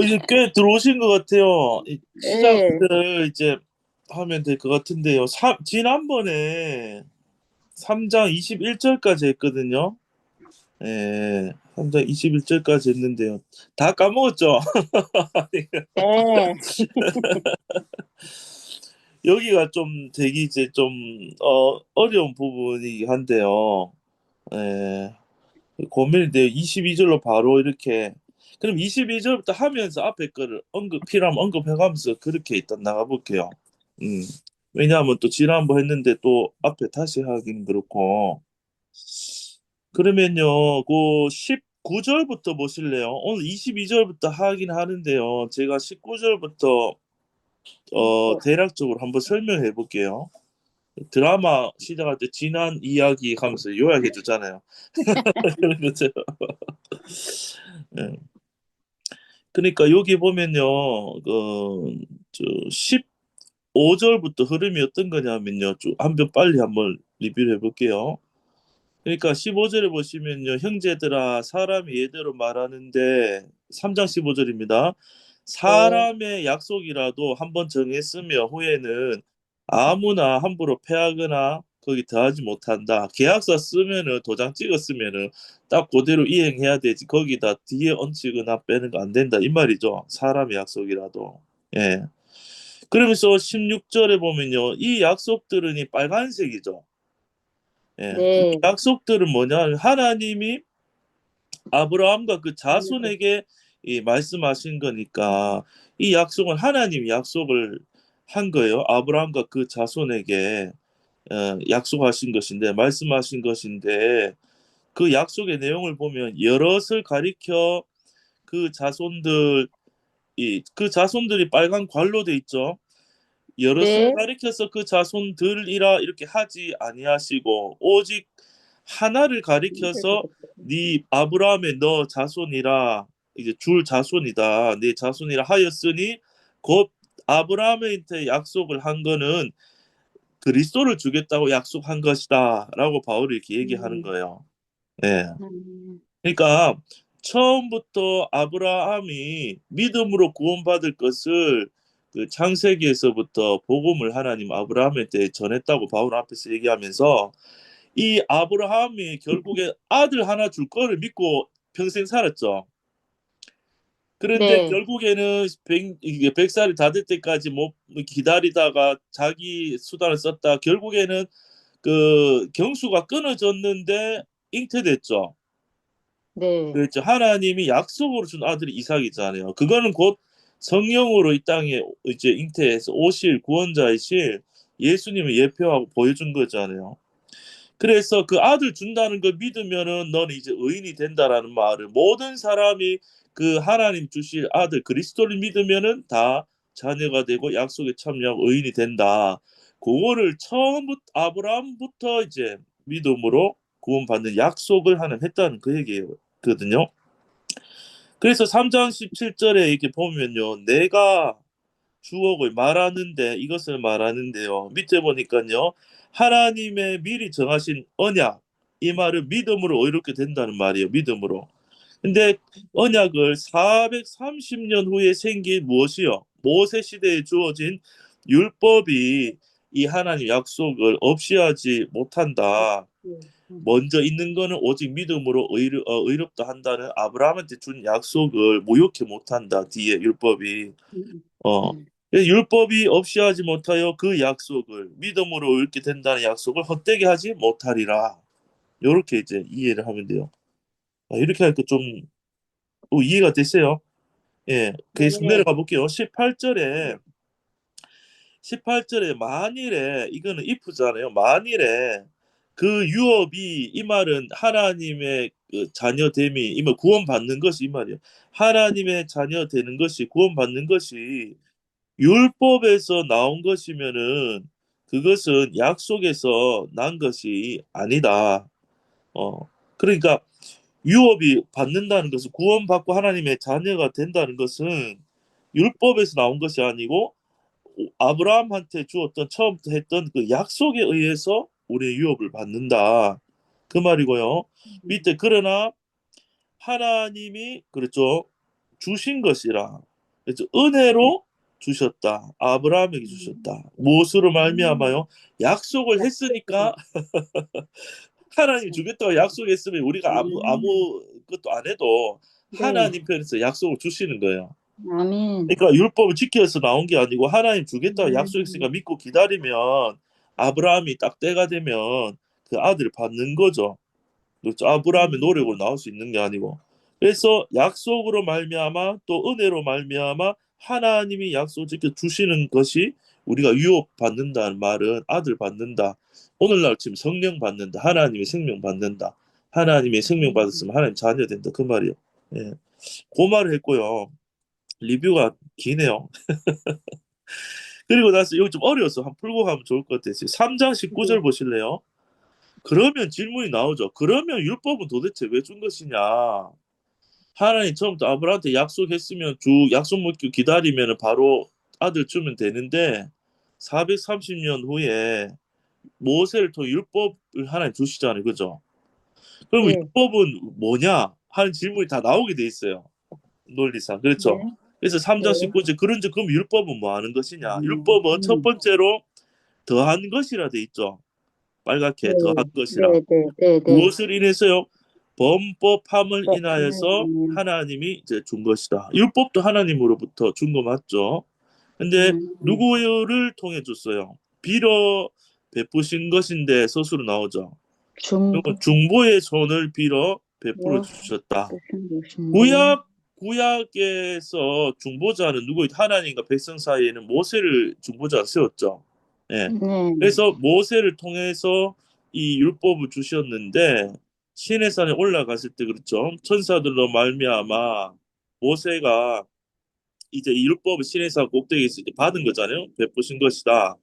이제 꽤 들어오신 것 같아요. 예, 시작을 이제 하면 될 것 같은데요. 지난번에 3장 21절까지 했거든요. 예, 3장 21절까지 했는데요. 다 까먹었죠? 네, 여기가 좀 되게 이제 좀 어려운 부분이긴 한데요. 예, 고민이 돼요. 22절로 바로 이렇게. 그럼 22절부터 하면서 앞에 거를 필요하면 언급해가면서 그렇게 일단 나가볼게요. 음. 왜냐하면 또 지난번 했는데 또 앞에 다시 하긴 그렇고. 그러면요, 그 19절부터 보실래요? 오늘 22절부터 하긴 하는데요. 제가 19절부터 대략적으로 한번 설명해 볼게요. 드라마 시작할 때 지난 이야기 하면서 요약해 주잖아요. 그렇죠. 예. 그러니까 여기 보면요, 저 15절부터 흐름이 어떤 거냐면요, 쭉 한번 빨리 한번 리뷰를 해볼게요. 그러니까 15절에 보시면요, 형제들아, 사람이 예대로 말하는데, 3장 15절입니다. 네, 사람의 약속이라도 한번 정했으며 후에는 아무나 함부로 패하거나 거기 더하지 못한다. 계약서 쓰면은 도장 찍었으면은 딱 그대로 이행해야 되지. 거기다 뒤에 얹히거나 빼는 거 안 된다. 이 말이죠. 사람의 약속이라도. 예. 그러면서 16절에 보면요, 이 약속들은 이 빨간색이죠. 예. 이 네, 약속들은 뭐냐? 하나님이 아브라함과 그 자손에게 이 말씀하신 거니까 이 약속은 하나님이 약속을 한 거예요. 아브라함과 그 자손에게 약속하신 것인데 말씀하신 것인데 그 약속의 내용을 보면 여럿을 가리켜 그 자손들 그 자손들이 빨간 괄로 돼 있죠. 여럿을 네, 가리켜서 그 자손들이라 이렇게 하지 아니하시고 오직 하나를 가리켜서 네 아브라함의 너 자손이라 이제 줄 자손이다 네 자손이라 하였으니 곧 아브라함한테 약속을 한 거는 그리스도를 주겠다고 약속한 것이다라고 바울이 이렇게 얘기하는 음, 거예요. 예. 음, 그러니까 처음부터 아브라함이 믿음으로 구원받을 것을 그 창세기에서부터 복음을 하나님 아브라함한테 전했다고 바울 앞에서 얘기하면서 이 아브라함이 결국에 아들 하나 줄 거를 믿고 평생 살았죠. 그런데 네, 결국에는 이게 100살이 다 될 때까지 못 기다리다가 자기 수단을 썼다. 결국에는 그 경수가 끊어졌는데 잉태됐죠. 네, 그렇죠. 하나님이 약속으로 준 아들이 이삭이잖아요. 그거는 곧 성령으로 이 땅에 이제 잉태해서 오실 구원자이실 예수님을 예표하고 보여준 거잖아요. 그래서 그 아들 준다는 걸 믿으면은 너는 이제 의인이 된다라는 말을 모든 사람이 그 하나님 주실 아들 그리스도를 믿으면은 다 자녀가 되고 약속에 참여하고 의인이 된다. 그거를 처음부터 아브라함부터 이제 믿음으로 구원받는 약속을 하는 했다는 그 얘기거든요. 그래서 3장 17절에 이렇게 보면요. 내가 주옥을 말하는데 이것을 말하는데요. 밑에 보니까요. 하나님의 미리 정하신 언약 이 말은 믿음으로 의롭게 된다는 말이에요. 믿음으로. 근데 언약을 430년 후에 생긴 무엇이요? 모세 시대에 주어진 율법이 이 하나님 약속을 없이 하지 못한다. 먼저 있는 거는 오직 믿음으로 의롭다 한다는 아브라함한테 준 약속을 무효케 못한다. 뒤에 율법이 어 율법이 없이 하지 못하여 그 약속을 믿음으로 얻게 된다는 약속을 헛되게 하지 못하리라. 이렇게 이제 이해를 하면 돼요. 이렇게 하니까 좀 이해가 됐어요. 예, 계속 네, 내려가 볼게요. 18절에 만일에 이거는 if잖아요. 만일에 그 유업이 이 말은 하나님의 그 자녀됨이 이말 구원받는 것이 이 말이에요. 하나님의 자녀 되는 것이 구원받는 것이 율법에서 나온 것이면은 그것은 약속에서 난 것이 아니다. 그러니까 유업이 받는다는 것은 구원받고 하나님의 자녀가 된다는 것은 율법에서 나온 것이 아니고 아브라함한테 주었던 처음부터 했던 그 약속에 의해서 우리의 유업을 받는다. 그 말이고요. 밑에 그러나 하나님이 그렇죠. 주신 것이라. 그래서 은혜로 주셨다. 아브라함에게 주셨다. 무엇으로 말미암아요? 약속을 했으니까 하나님 주겠다고 약속했으면 우리가 아무 것도 안 해도 네. 하나님 편에서 약속을 주시는 거예요. 아멘. 그러니까 율법을 지켜서 나온 게 아니고 하나님 주겠다고 약속했으니까 음. 믿고 기다리면 아브라함이 딱 때가 되면 그 아들을 받는 거죠. 그렇죠. 아브라함의 노력으로 나올 수 있는 게 아니고. 그래서 약속으로 말미암아 또 은혜로 말미암아 하나님이 약속 지켜 주시는 것이 우리가 유업 받는다는 말은 아들 받는다. 오늘날 지금 성령 받는다. 하나님의 생명 받는다. 하나님의 생명 받았으면 하나님 자녀 된다. 그 말이요. 예. 그 말을 했고요. 리뷰가 기네요. 그리고 나서 이거 좀 어려워서 한번 풀고 가면 좋을 것 같아요. 3장 19절 보실래요? 그러면 질문이 나오죠. 그러면 율법은 도대체 왜 준 것이냐? 하나님 처음부터 아브라함한테 약속했으면 주 약속 묻고 기다리면 바로 아들 주면 되는데 430년 후에 모세를 통해 율법을 하나님 주시잖아요. 그죠? 그럼 네. 율법은 뭐냐? 하는 질문이 다 나오게 돼 있어요. 논리상. 네. 그렇죠? 그래서 3장 네. 19절 그런즉 그럼 율법은 뭐 하는 것이냐? 음. 율법은 첫 번째로 더한 것이라 돼 있죠. 네. 빨갛게 더한 것이라. 네. 네. 네. 네. 무엇을 인해서요? 범법함을 네. 인하여서 하나님이 이제 준 것이다. 율법도 하나님으로부터 준 거 맞죠? 근데 음. 누구를 통해 줬어요? 빌어 베푸신 것인데 서술로 나오죠. 그리고 중보. 중보의 손을 빌어 베풀어 뭐 주셨다. 무슨 것인데? 구약에서 중보자는 누구? 하나님과 백성 사이에는 모세를 중보자 세웠죠. 예. 네. 그래서 모세를 통해서 이 율법을 주셨는데 시내 산에 올라갔을 때 그렇죠. 천사들로 말미암아 모세가 이제 이 율법을 시내 산 꼭대기에 있을 때 받은 거잖아요. 베푸신 것이다.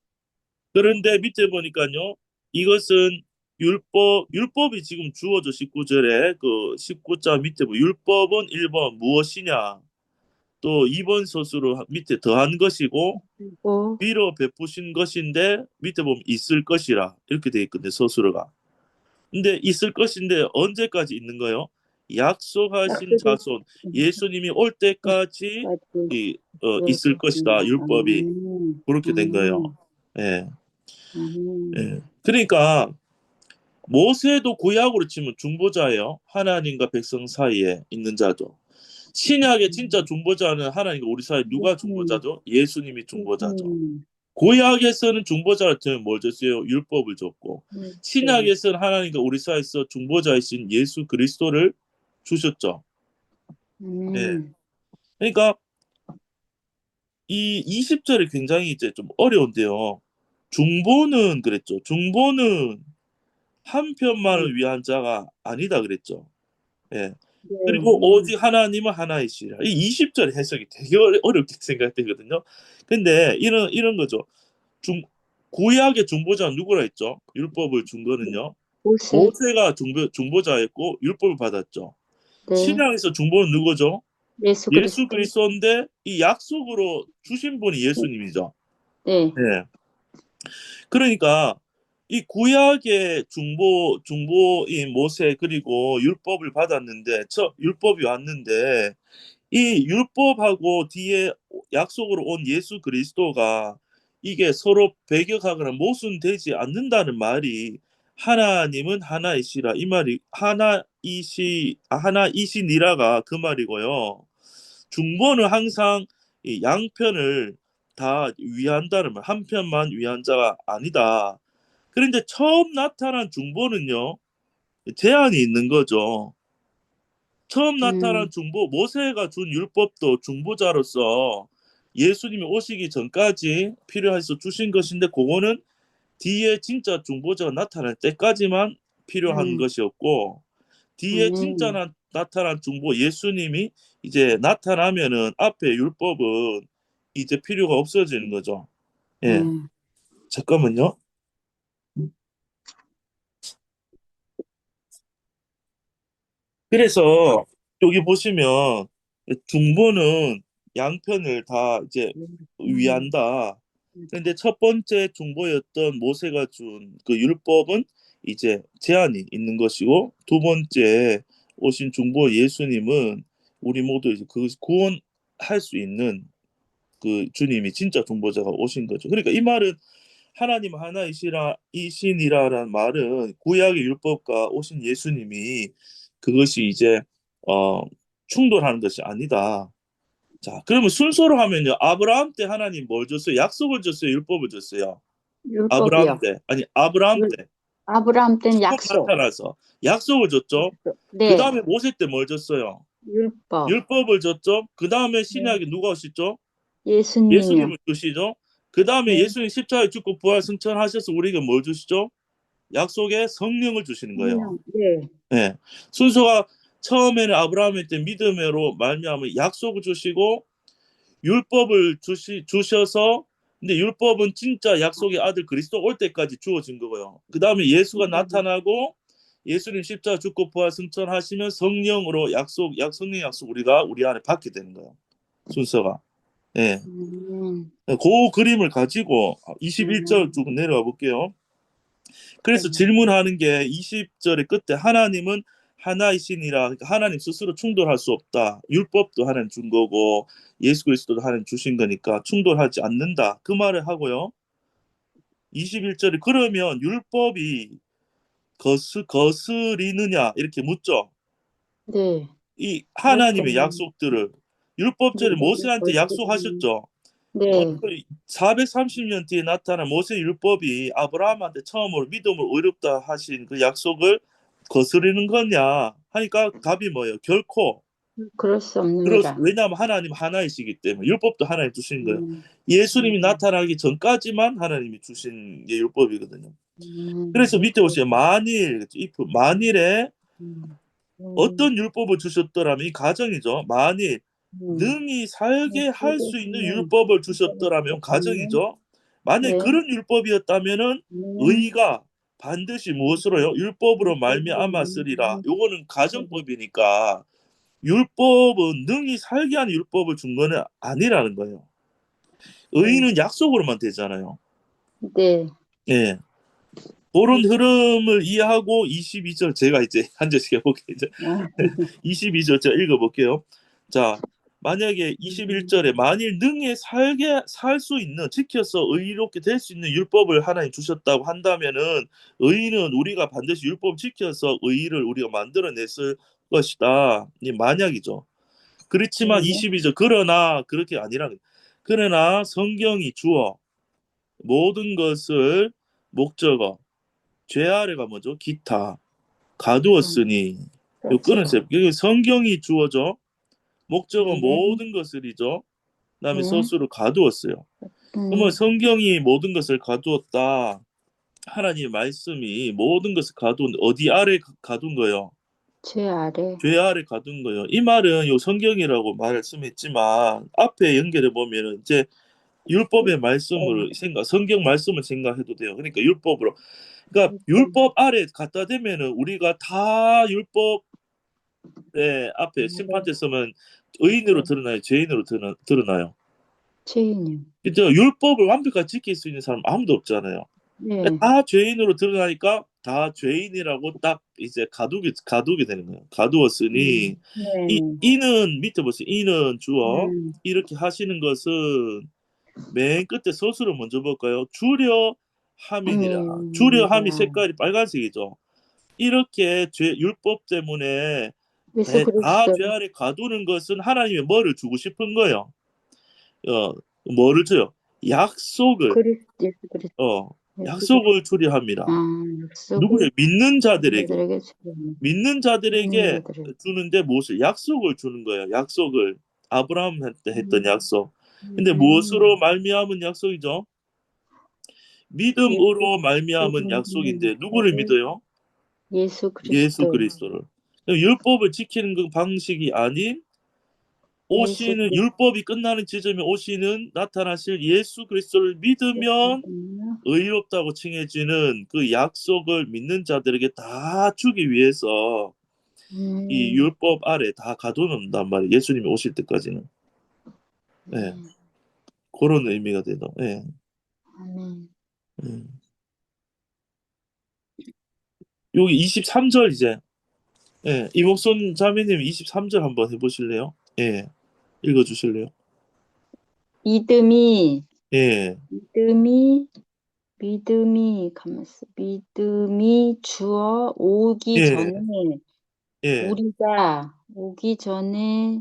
그런데 밑에 보니까요. 이것은 율법이 지금 주어져 19절에 그 19자 밑에 율법은 1번 무엇이냐? 또 2번 서술로 밑에 더한 것이고 그리고 비로 베푸신 것인데 밑에 보면 있을 것이라 이렇게 돼 있거든요. 서술어가. 근데 있을 것인데 언제까지 있는 거요? 약속하신 약속의 자손 예수님이 올 때까지 까지 있을 그것입니다. 것이다. 율법이 그렇게 된 거예요. 예. 예. 그러니까 모세도 구약으로 치면 중보자예요. 하나님과 백성 사이에 있는 자죠. 신약의 진짜 중보자는 하나님과 우리 사이 누가 예수님, 중보자죠? 예수님이 중보자죠. 예수님, 구약에서는 중보자를 들면 뭘 줬어요? 율법을 줬고 네. 신약에서는 하나님과 우리 사이에서 중보자이신 예수 그리스도를 주셨죠. 예. 음, 그러니까 이 20절이 굉장히 이제 좀 어려운데요. 중보는 그랬죠. 중보는 한 네, 편만을 위한 자가 아니다 그랬죠. 예. 네, 그리고 오직 하나님은 하나이시라. 이 20절 해석이 되게 어렵게 생각되거든요. 근데 이런 거죠. 중 구약의 중보자는 누구라 했죠? 율법을 준 거는요. 모세, 모세가 중보자였고 율법을 받았죠. 네, 신약에서 중보는 누구죠? 예수 예수 그리스도, 그리스도인데 이 약속으로 주신 분이 예수님이죠. 네, 예. 그러니까 이 구약의 중보인 모세 그리고 율법을 받았는데 저 율법이 왔는데 이 율법하고 뒤에 약속으로 온 예수 그리스도가 이게 서로 배격하거나 모순되지 않는다는 말이 하나님은 하나이시라 이 말이 하나이시니라가 그 말이고요. 중보는 항상 이 양편을 다 위한다는 말, 한 편만 위한 자가 아니다. 그런데 처음 나타난 중보는요, 제한이 있는 거죠. 처음 나타난 음, 중보, 모세가 준 율법도 중보자로서 예수님이 오시기 전까지 필요해서 주신 것인데, 그거는 뒤에 진짜 중보자가 나타날 때까지만 필요한 음, 것이었고, 뒤에 진짜 아멘, 나타난 중보 예수님이 이제 나타나면은 앞에 율법은 이제 필요가 없어지는 거죠. 예, 네, 잠깐만요. 그래서 여기 보시면 중보는 양편을 다 이제 음, 위한다. 그런데 첫 번째 중보였던 모세가 준 그 율법은 이제 제한이 있는 것이고 두 번째 오신 중보 예수님은 우리 모두 이제 그 구원할 수 있는 그 주님이 진짜 중보자가 오신 거죠. 그러니까 이 말은 하나님 이신이라는 말은 구약의 율법과 오신 예수님이 그것이 이제 어, 충돌하는 것이 아니다. 자, 그러면 순서로 하면요. 아브라함 때 하나님 뭘 줬어요? 약속을 줬어요? 율법을 줬어요? 아브라함 율법이요. 때. 아니, 아브라함 율, 때. 아브라함 때는 처음 약속. 나타나서 약속을 줬죠. 약속. 그 네. 다음에 모세 때 뭘 줬어요? 율법. 율법을 줬죠. 그 다음에 네. 신약에 누가 오시죠? 예수님이요. 예수님을 주시죠. 그 다음에 네. 예수님 십자가에 죽고 부활 승천하셔서 우리에게 뭘 주시죠? 약속의 성령을 주시는 거예요. 성령. 네. 네. 순서가 처음에는 아브라함의 때 믿음으로 말미암아 약속을 주시고 율법을 주셔서 근데 율법은 진짜 약속의 아들 그리스도 올 때까지 주어진 거고요. 그 다음에 예수가 나타나고 예수님 십자가 죽고 부활 승천하시면 성령으로 성령 약속 우리가 우리 안에 받게 되는 거예요. 순서가. 예. 그 그림을 가지고 21절 쭉 내려가 볼게요. 그래서 질문하는 게 20절의 끝에 하나님은 하나이시니라. 그러니까 하나님 스스로 충돌할 수 없다. 율법도 하나님 준 거고 예수 그리스도도 하나님 주신 거니까 충돌하지 않는다. 그 말을 하고요. 21절에 그러면 율법이 거스리느냐 이렇게 묻죠. 네. 이 하나님의 그렇겠네요. 약속들을 율법절에 네. 모세한테 약속하셨죠. 네. 430년 뒤에 나타난 모세 율법이 아브라함한테 처음으로 믿음을 의롭다 하신 그 약속을 거스르는 거냐 하니까 답이 뭐예요? 결코 그럴 수 없느니라. 왜냐하면 하나님 하나이시기 때문에 율법도 하나님 주신 거예요. 음, 예수님이 나타나기 전까지만 하나님이 주신 게 율법이거든요. 그래서 밑에 보세요. 만일에 음, 어떤 율법을 주셨더라면 이 가정이죠. 만일 음. 능히 살게 할 수 있는 네. 율법을 주셨더라면 가정이죠. 만약 네. 그런 율법이었다면은 의가 반드시 무엇으로요? 율법으로 말미암았으리라. 요거는 가정법이니까 율법은 능히 살게 하는 율법을 준 거는 아니라는 거예요. 의는 약속으로만 되잖아요. 네. 예. 그런 흐름을 이해하고 22절 제가 이제 한 절씩 해볼게요. 22절 제가 읽어볼게요. 자, 만약에 21절에 만일 능히 살 수 있는 지켜서 의롭게 될 수 있는 율법을 하나님 주셨다고 한다면은 의는 우리가 반드시 율법 지켜서 의를 우리가 만들어냈을 것이다. 이 만약이죠. 그렇지만 22절 그러나 그렇게 아니라 그러나 성경이 주어 모든 것을 목적어 죄 아래가 뭐죠? 기타 가두었으니 요 끊으세요. 여기 성경이 주어져 목적은 모든 것을이죠. 그다음에 서술을 가두었어요. 그러면 성경이 모든 것을 가두었다. 하나님의 말씀이 모든 것을 가두은 어디 아래 가둔 거예요? 죄 아래. 죄 아래 가둔 거예요. 이 말은 요 성경이라고 말씀했지만 앞에 연결해 보면 이제 율법의 말씀을 성경 말씀을 생각해도 돼요. 그러니까 율법으로. 그러니까 율법 아래 갖다 대면은 우리가 다 율법의 앞에 심판대 서면 의인으로 드러나요, 죄인으로 드러나요. 죄인이요. 그죠? 율법을 완벽하게 지킬 수 있는 사람 아무도 없잖아요. 네. 다 죄인으로 드러나니까 다 죄인이라고 딱 이제 가두게 되는 거예요. 가두었으니 이는 밑에 보세요. 이는 주어 이렇게 하시는 것은 맨 끝에 서술을 먼저 볼까요? 주려 함이니라. 주려 함이 색깔이 빨간색이죠. 이렇게 율법 때문에 예수 다 그리스도. 죄 아래 가두는 것은 하나님이 뭐를 주고 싶은 거예요. 어, 뭐를 줘요? 약속을 예수 그리스도. 어, 약속을 주려 함이라. 누구예요? 약속을 믿는 자들에게. 자들에게 주는 믿는 자들에게 자들에게. 주는데 무엇을? 약속을 주는 거예요. 약속을. 아브라함한테 했던 약속. 근데 음, 무엇으로 말미암은 약속이죠? 믿음으로 말미암은 약속인데 누구를 믿어요? 예수 예수 그리스도. 그리스도를. 율법을 지키는 그 방식이 아닌 예수 오시는 율법이 끝나는 지점에 오시는 나타나실 예수 그리스도를 믿으면 그리스도. 의롭다고 칭해지는 그 약속을 믿는 자들에게 다 주기 위해서 이 율법 아래 다 가둬놓는단 말이에요. 예수님이 오실 때까지는. 예. 그런 의미가 되죠. 예. 아멘. 예. 여기 23절 이제 예, 이목손 자매님 23절 한번 해보실래요? 예, 읽어주실래요? 믿음이, 예, 믿음이, 가만 있어. 믿음이 주어 오기 예, 전에, 예, 우리가 오기 전에,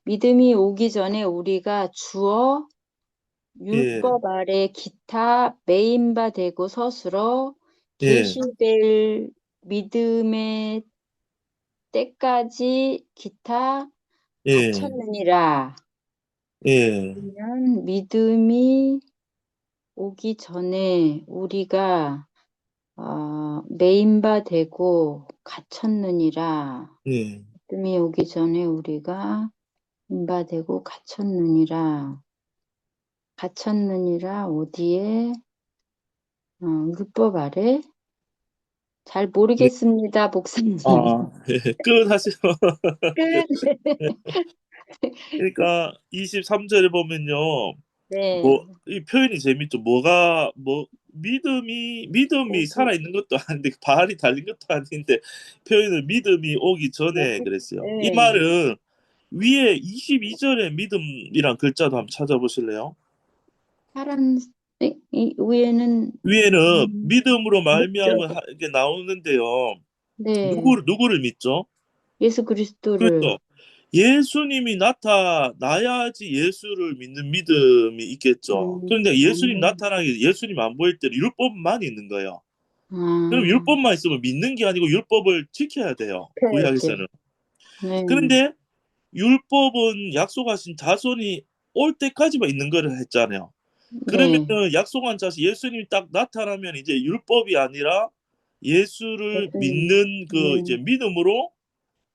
믿음이 오기 전에 우리가 주어 예, 율법 아래 기타 메인 바 되고 서술어 예, 계시될 믿음의 때까지 기타 예, 갖췄느니라. 예, 그러면 믿음이 오기 전에 우리가 메인 바 되고 갖췄느니라. 예, 믿음이 오기 전에 우리가 메인 바 되고 갖췄느니라. 갖췄느니라 어디에? 율법 아래? 잘 네. 모르겠습니다, 목사님. 아, 예, 끝 하시죠. 끝. 그러니까 23절에 보면요, 네, 뭐, 이 표현이 재밌죠. 믿음이 오기, 살아있는 것도 아닌데, 발이 달린 것도 아닌데, 표현을 믿음이 오기 전에 오기, 그랬어요. 이 네. 말은 위에 22절에 믿음이란 글자도 한번 찾아보실래요? 사람, 이 위에는, 위에는 믿음으로 목적, 말미암아 이게 나오는데요. 네, 누구를 믿죠? 예수 그리스도를, 그렇죠. 예수님이 나타나야지 예수를 믿는 믿음이 있겠죠. 그런데 예수님 아멘. 나타나기 예수님 안 보일 때는 율법만 있는 거예요. 그럼 아, 율법만 있으면 믿는 게 아니고 율법을 지켜야 돼요. 해야지. 구약에서는. 네, 그런데 율법은 약속하신 자손이 올 때까지만 있는 거를 했잖아요. 네, 그러면은 약속한 자손 예수님이 딱 나타나면 이제 율법이 아니라 예수를 예수님, 믿는 그 네, 이제 믿음으로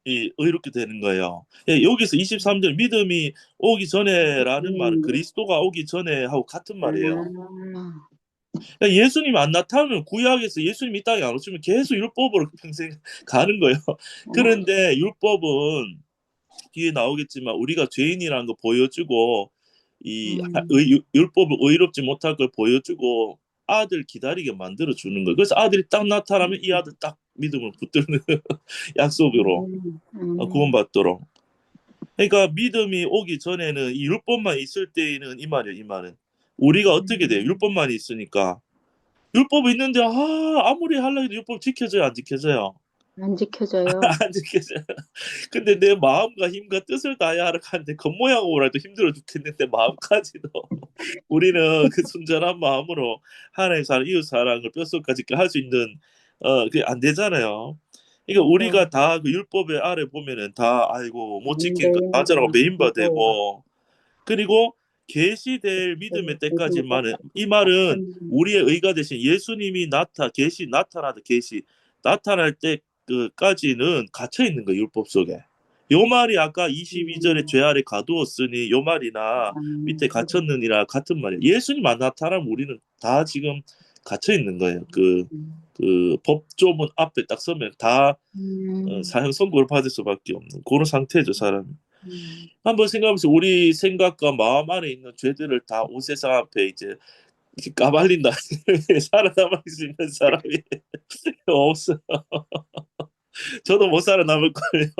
의롭게 되는 거예요. 예, 여기서 23절 믿음이 오기 전에라는 말은 음, 그리스도가 오기 전에 하고 같은 말이에요. 아, 그러니까 예수님 안 나타나면 구약에서 예수님 이 땅에 안 오시면 계속 율법으로 평생 가는 거예요. 그런데 율법은 뒤에 나오겠지만 우리가 죄인이라는 거 보여주고 율법을 의롭지 못할 걸 보여주고 아들 기다리게 만들어 주는 거예요. 그래서 아들이 딱 나타나면 이 아들 딱 믿음을 붙드는 약속으로 아멘. 구원받도록. 그러니까 믿음이 오기 전에는 이 율법만 있을 때에는 이 말이에요. 이 말은 우리가 어떻게 돼요? 율법만 있으니까 율법이 있는데 아무리 하려고 해도 율법 지켜져요? 안 지켜져요? 안 지켜져요. 안 지켜져요. 근데 내 마음과 힘과 뜻을 다해야 하러 가는데 겉모양으로 해도 힘들어 죽겠는데 마음까지도 우리는 그 순전한 마음으로 하나님 사랑, 이웃 사랑을 뼛속까지 할 수 있는 그게 안 되잖아요. 그러니까 그죠. 우리가 다 그 율법의 아래 보면은 다 아이고 못 지키니까 가짜라고 메인바 되고, 매인바되고 그리고 계시될 믿음의 믿음과 때까지만은 이 말은 같은, 우리의 의가 대신 예수님이 나타나다 계시 나타날 때까지는 갇혀 있는 거예요 율법 속에. 요 말이 아까 22절에 음, 죄 아래 가두었으니 요 말이나 밑에 갇혔느니라 같은 말이에요. 예수님 안 나타나면 우리는 다 지금 갇혀 있는 거예요. 그 법조문 앞에 딱 서면 다 음, 사형 선고를 받을 수밖에 없는 그런 상태죠 사람이. 음, 한번 생각해보세요. 우리 생각과 마음 안에 있는 죄들을 다 온 세상 앞에 이제 이렇게 까발린다. 살아남을 수 있는 사람이 없어. 저도 못 살아남을걸요.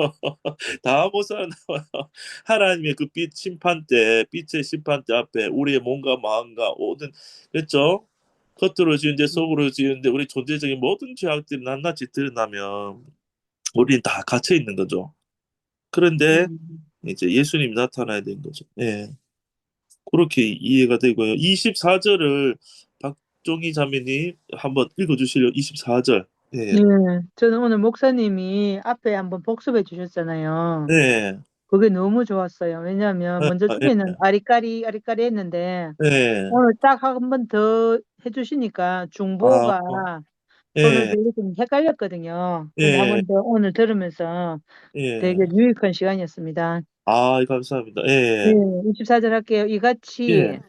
다 못 살아남아요. 하나님의 그 빛 심판 때, 빛의 심판 때 앞에 우리의 몸과 마음과 모든, 그렇죠? 겉으로 지은데 속으로 지은데 우리 존재적인 모든 죄악들이 낱낱이 드러나면 우리는 다 갇혀 있는 거죠. 그런데 음. 이제 예수님이 나타나야 되는 거죠. 예. 그렇게 이해가 되고요. 24절을 박종희 자매님 한번 읽어주실래요? 24절. 네, 예. 저는 오늘 목사님이 앞에 한번 복습해 주셨잖아요. 네. 그게 너무 좋았어요. 왜냐하면 먼저 예. 중에는 아리까리 아리까리 했는데 예. 오늘 딱 한 번 더 해주시니까 아, 중보가 저는 예. 되게 좀 헷갈렸거든요. 근데 한 예. 번 더 오늘 들으면서 되게 예. 유익한 시간이었습니다. 아, 감사합니다. 네, 예. 24절 할게요. 이같이 예.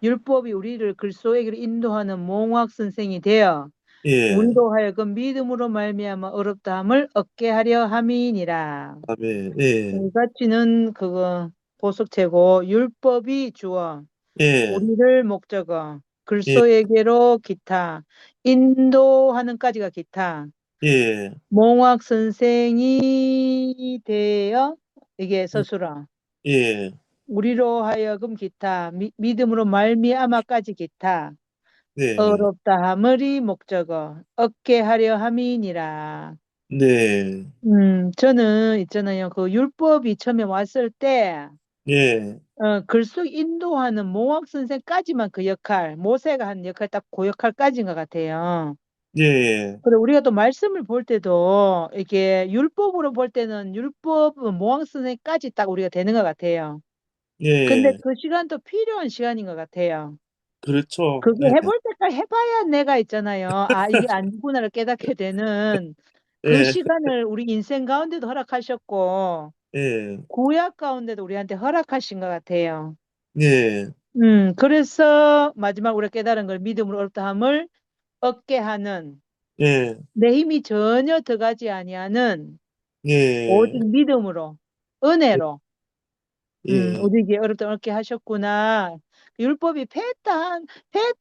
율법이 우리를 글소에게로 인도하는 몽학 선생이 되어 예. 우리로 하여금 믿음으로 말미암아 어렵다함을 얻게 하려 함이니라. 아멘. 예. 이같이는 그거 보석체고 율법이 주어 예. 우리를 목적어 예. 글소에게로 기타 인도하는까지가 기타 예, 몽학 선생이 되어 이게 서술어 예, 우리로 하여금 기타 믿음으로 말미암아까지 기타 네, 어렵다 하므리 목적어 얻게 하려 함이니라. 네, 저는 있잖아요. 그 율법이 처음에 왔을 때 예, 글쓰기 인도하는 몽학 선생까지만 그 역할, 모세가 한 역할 딱 그 역할까지인 것 같아요. 예, 그리고 우리가 또 말씀을 볼 때도 이게 율법으로 볼 때는 율법 몽학 선생까지 딱 우리가 되는 것 같아요. 근데 예, 그 시간도 필요한 시간인 것 같아요. 그렇죠. 그게 예, 해볼 때까지 해봐야 내가 있잖아요. 아, 이게 아니구나를 깨닫게 되는 그 예, 시간을 우리 인생 가운데도 허락하셨고, 예, 구약 가운데도 우리한테 허락하신 것 같아요. 예, 그래서 마지막 우리가 깨달은 걸 믿음으로 옳다 함을 얻게 하는 예, 내 힘이 전혀 들어가지 아니하는 예, 오직 믿음으로 은혜로 예, 우리에게 어렵다 어렵게 하셨구나. 율법이 폐했다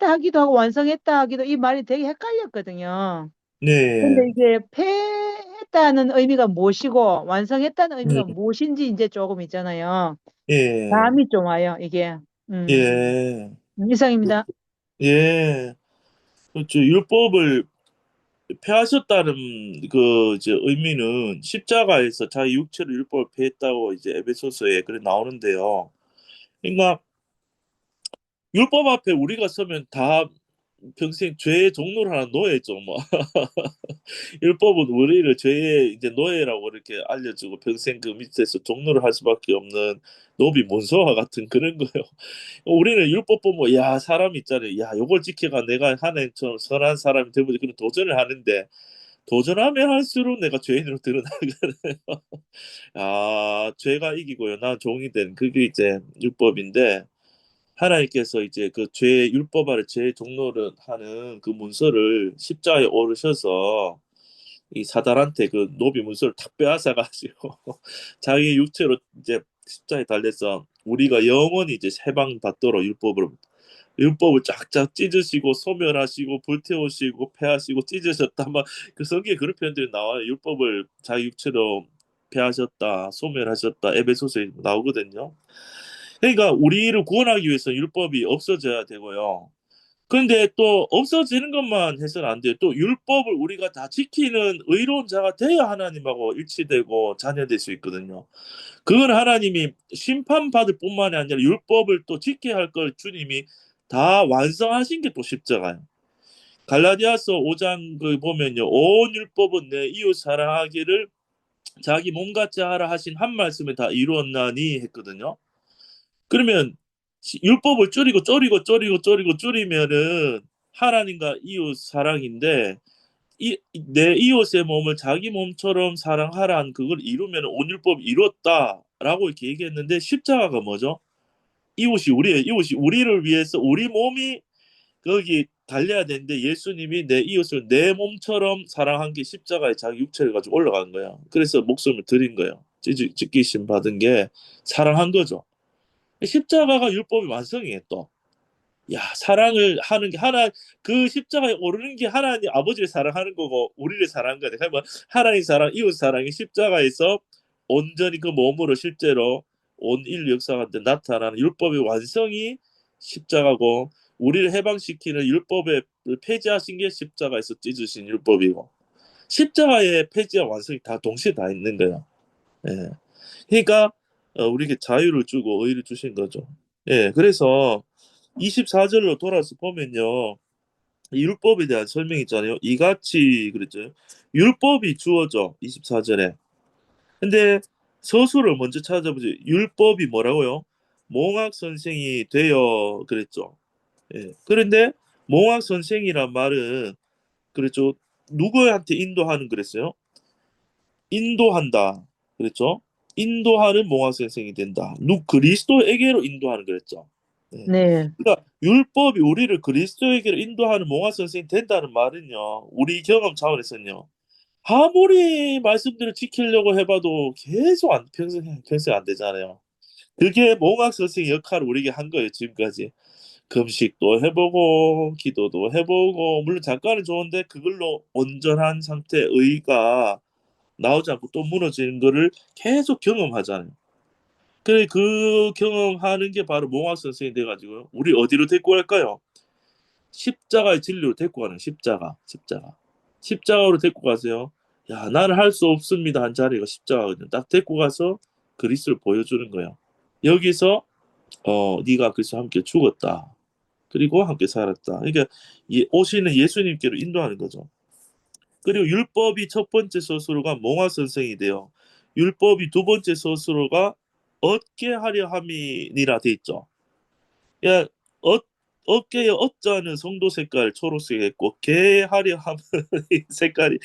하기도 하고 완성했다 하기도 이 말이 되게 헷갈렸거든요. 근데 네, 이게 폐했다는 의미가 무엇이고 완성했다는 의미가 음, 무엇인지 이제 조금 있잖아요. 예, 감이 좀 와요, 이게. 예, 이상입니다. 예. 그렇죠. 율법을 폐하셨다는 그 이제 의미는 십자가에서 자기 육체로 율법을 폐했다고 이제 에베소서에 그래 나오는데요. 그러니까 율법 앞에 우리가 서면 다 평생 죄의 종로를 하나 놓여있죠, 뭐. 율법은 우리를 죄의 이제 노예라고 이렇게 알려주고 평생 그 밑에서 종노를 할 수밖에 없는 노비 문서와 같은 그런 거예요. 우리는 율법 보면 야 사람 있잖아요. 야 요걸 지켜가 내가 하나님처럼 선한 사람이 되보자 그런 도전을 하는데 도전하면 할수록 내가 죄인으로 드러나거든요. 아 죄가 이기고요. 난 종이 된 그게 이제 율법인데 하나님께서 이제 그 죄 율법 아래 죄 종로를 하는 그 문서를 십자가에 오르셔서 이 사단한테 그 노비 문서를 탁 빼앗아 가지고 자기 육체로 이제 십자가에 달려서 우리가 영원히 이제 해방 받도록 율법을 쫙쫙 찢으시고 소멸하시고 불태우시고 패하시고 찢으셨다 막그 성경에 그런 표현들이 나와요. 율법을 자기 육체로 패하셨다 소멸하셨다 에베소서에 나오거든요. 그러니까 우리를 구원하기 위해서 율법이 없어져야 되고요. 그런데 또 없어지는 것만 해서는 안 돼요. 또 율법을 우리가 다 지키는 의로운 자가 돼야 하나님하고 일치되고 자녀될 수 있거든요. 그건 하나님이 심판받을 뿐만이 아니라 율법을 또 지켜야 할 걸 주님이 다 완성하신 게 또 십자가예요. 갈라디아서 5장 그 보면요. 온 율법은 내 이웃 사랑하기를 자기 몸같이 하라 하신 한 말씀에 다 이루었나니 했거든요. 그러면 율법을 줄이면은 하나님과 이웃 사랑인데 내 이웃의 몸을 자기 몸처럼 사랑하라는 그걸 이루면 온 율법이 이뤘다라고 이렇게 얘기했는데 십자가가 뭐죠? 이웃이 우리의 이웃이 우리를 위해서 우리 몸이 거기 달려야 되는데 예수님이 내 이웃을 내 몸처럼 사랑한 게 십자가에 자기 육체를 가지고 올라간 거야. 그래서 목숨을 드린 거예요. 찢기심 받은 게 사랑한 거죠. 십자가가 율법의 완성이에요, 또. 야, 사랑을 하는 게 그 십자가에 오르는 게 하나님 아버지를 사랑하는 거고 우리를 사랑하는 거야. 그러면 하나님 사랑, 이웃 사랑이 십자가에서 온전히 그 몸으로 실제로 온 인류 역사 가운데 나타나는 율법의 완성이 십자가고 우리를 해방시키는 율법의 폐지하신 게 십자가에서 찢으신 율법이고 십자가의 폐지와 완성이 다 동시에 다 있는 거예요. 예. 그러니까 우리에게 자유를 주고 의를 주신 거죠. 예, 그래서 24절로 돌아서 보면요. 율법에 대한 설명이 있잖아요. 이같이 그랬죠. 율법이 주어져 24절에. 근데 서술을 먼저 찾아보죠. 율법이 뭐라고요? 몽학 선생이 되어 그랬죠. 예. 그런데 몽학 선생이란 말은 그랬죠. 누구한테 인도하는 그랬어요? 인도한다. 그랬죠? 인도하는 몽학 선생이 된다. 그리스도에게로 인도하는 그랬죠. 네. 네. 그러니까 율법이 우리를 그리스도에게로 인도하는 몽학 선생이 된다는 말은요. 우리 경험 차원에서는요. 아무리 말씀들을 지키려고 해봐도 계속 평생 안 되잖아요. 그게 몽학 선생의 역할을 우리에게 한 거예요, 지금까지. 금식도 해보고 기도도 해보고 물론 잠깐은 좋은데 그걸로 온전한 상태의 의가 나오지 않고 또 무너지는 거를 계속 경험하잖아요. 그래 그 경험하는 게 바로 몽학 선생이 돼가지고 우리 어디로 데리고 갈까요? 십자가의 진리로 데리고 가는 십자가로 데리고 가세요. 야 나는 할 수 없습니다 한 자리가 십자가거든요. 딱 데리고 가서 그리스도를 보여주는 거예요. 여기서 네가 그리스도와 함께 죽었다. 그리고 함께 살았다. 그러니까 오시는 예수님께로 인도하는 거죠. 그리고 율법이 첫 번째 서술어가 몽화 선생이 돼요. 율법이 두 번째 서술어가 얻게 하려 함이니라 돼 있죠. 야, 어깨의 어자는 성도 색깔 초록색에 있고 개하려 함은 이 색깔이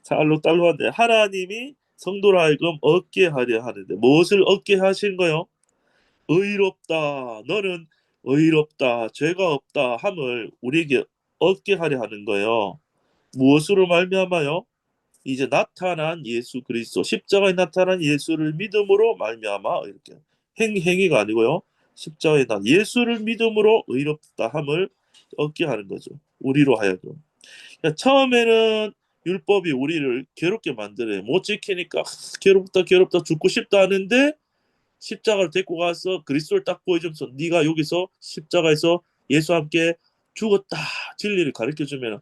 알록달록한데 하나님이 성도로 하여금 얻게 하려 하는데 무엇을 얻게 하신 거요? 의롭다. 너는 의롭다. 죄가 없다 함을 우리에게 얻게 하려 하는 거예요. 무엇으로 말미암아요? 이제 나타난 예수 그리스도 십자가에 나타난 예수를 믿음으로 말미암아 이렇게 행위가 아니고요. 십자가에 난 예수를 믿음으로 의롭다 함을 얻게 하는 거죠. 우리로 하여금. 그러니까 처음에는 율법이 우리를 괴롭게 만들어요. 못 지키니까 괴롭다 죽고 싶다 하는데 십자가를 데리고 가서 그리스도를 딱 보여주면서 네가 여기서 십자가에서 예수와 함께 죽었다 진리를 가르쳐 주면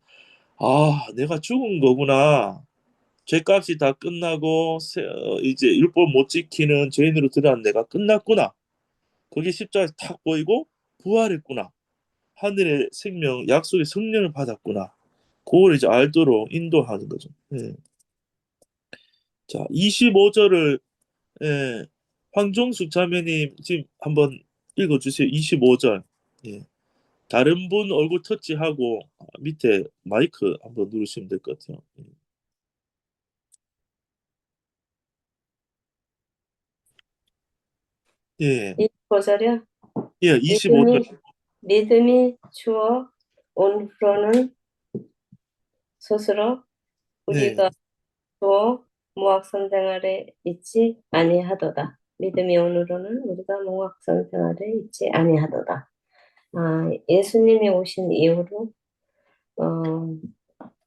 내가 죽은 거구나. 죄값이 다 끝나고 이제 율법 못 지키는 죄인으로 드러난 내가 끝났구나. 그게 십자가에서 탁 보이고 부활했구나. 하늘의 생명 약속의 성령을 받았구나. 그걸 이제 알도록 인도하는 거죠. 예. 자, 25절을 예, 황종숙 자매님 지금 한번 읽어주세요. 25절. 예. 다른 분 얼굴 터치하고 밑에 마이크 한번 누르시면 될 것 같아요. 예, 25절이요. 예, 25절. 믿음이 주어 온 후로는 스스로 네, 우리가 주어 모학선 생활에 있지 아니하도다. 믿음이 온 후로는 우리가 모학선 생활에 있지 아니하도다. 예수님이 오신 이후로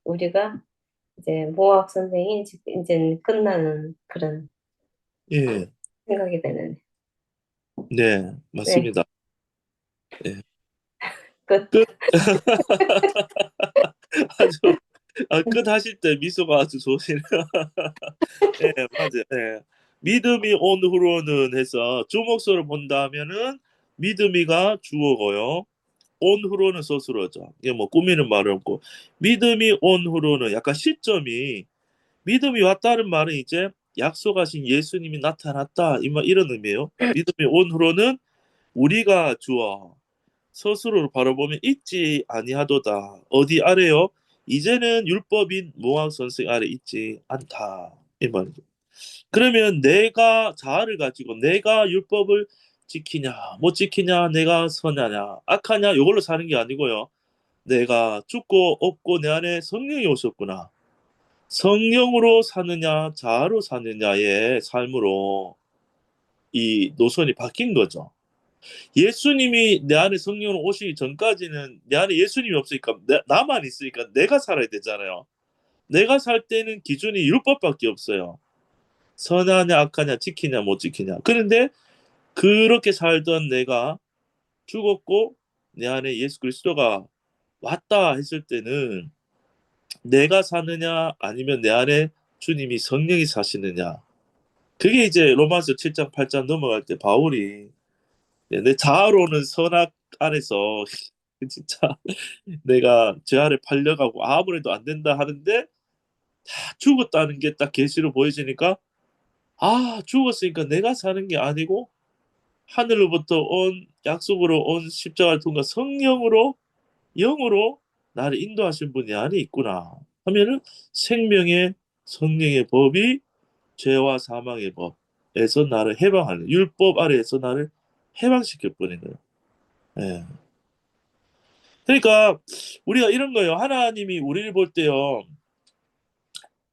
우리가 이제 모학 선생이 이제 끝나는 그런 예, 생각이 되는. 네, 네, 맞습니다. 예. 끝. 끝. 아주 끝 하실 때 미소가 아주 좋으시네요. 예, 맞아요. 예. 믿음이 온 후로는 해서 주목서를 본다면은 믿음이가 주어고요. 온 후로는 서술어죠. 이게 뭐 꾸미는 말은 없고 믿음이 온 후로는 약간 시점이 믿음이 왔다는 말은 이제 약속하신 예수님이 나타났다 이런 의미예요. 믿음이 온 후로는 우리가 주어 스스로를 바라보면 있지 아니하도다. 어디 아래요? 이제는 율법인 모학 선생 아래 있지 않다. 이 말이죠. 그러면 내가 자아를 가지고 내가 율법을 지키냐 못 지키냐 내가 선하냐 악하냐 이걸로 사는 게 아니고요. 내가 죽고 없고 내 안에 성령이 오셨구나. 성령으로 사느냐 자아로 사느냐의 삶으로 이 노선이 바뀐 거죠. 예수님이 내 안에 성령으로 오시기 전까지는 내 안에 예수님이 없으니까 나만 있으니까 내가 살아야 되잖아요. 내가 살 때는 기준이 율법밖에 없어요. 선하냐 악하냐 지키냐 못 지키냐. 그런데 그렇게 살던 내가 죽었고 내 안에 예수 그리스도가 왔다 했을 때는 내가 사느냐 아니면 내 안에 주님이 성령이 사시느냐. 그게 이제 로마서 7장 8장 넘어갈 때 바울이 내 자아로는 선악 안에서 진짜 내가 제 아래 팔려가고 아무래도 안 된다 하는데 다 죽었다는 게 딱 계시로 보여지니까 죽었으니까 내가 사는 게 아니고 하늘로부터 온 약속으로 온 십자가를 통과 성령으로 영으로 나를 인도하신 분이 안에 있구나 하면은 생명의 성령의 법이 죄와 사망의 법에서 나를 해방하는 율법 아래에서 나를 해방시켜 버리는 거예요. 예. 그러니까 우리가 이런 거예요. 하나님이 우리를 볼 때요.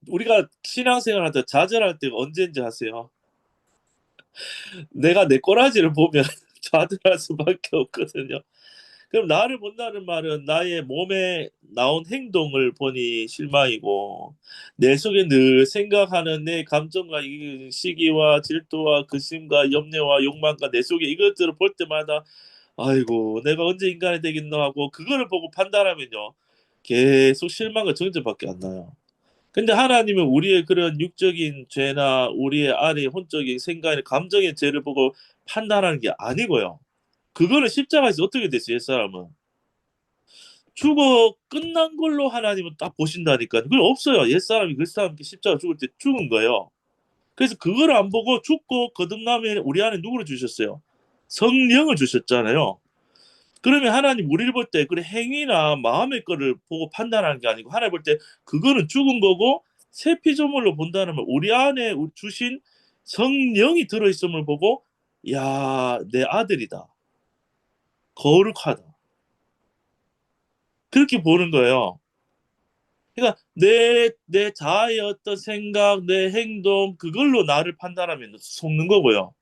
우리가 신앙생활할 때 좌절할 때가 언제인지 아세요? 내가 내 꼬라지를 보면 좌절할 수밖에 없거든요. 그럼 나를 본다는 말은 나의 몸에 나온 행동을 보니 실망이고 내 속에 늘 생각하는 내 감정과 이 시기와 질투와 근심과 염려와 욕망과 내 속에 이것들을 볼 때마다 아이고 내가 언제 인간이 되겠노 하고 그거를 보고 판단하면요 계속 실망과 정죄밖에 안 나요. 근데 하나님은 우리의 그런 육적인 죄나 우리의 안의 혼적인 생각의 감정의 죄를 보고 판단하는 게 아니고요. 그거는 십자가에서 어떻게 됐어요, 옛사람은? 죽어 끝난 걸로 하나님은 딱 보신다니까. 그건 없어요. 옛사람이 그 사람께 십자가 죽을 때 죽은 거예요. 그래서 그걸 안 보고 죽고 거듭남에 우리 안에 누구를 주셨어요? 성령을 주셨잖아요. 그러면 하나님 우리를 볼 때 그래 행위나 마음의 거를 보고 판단하는 게 아니고 하나님 볼 때 그거는 죽은 거고 새 피조물로 본다는 말 우리 안에 주신 성령이 들어있음을 보고 야, 내 아들이다. 거룩하다. 그렇게 보는 거예요. 그러니까 내 자아의 어떤 생각, 내 행동 그걸로 나를 판단하면 속는 거고요.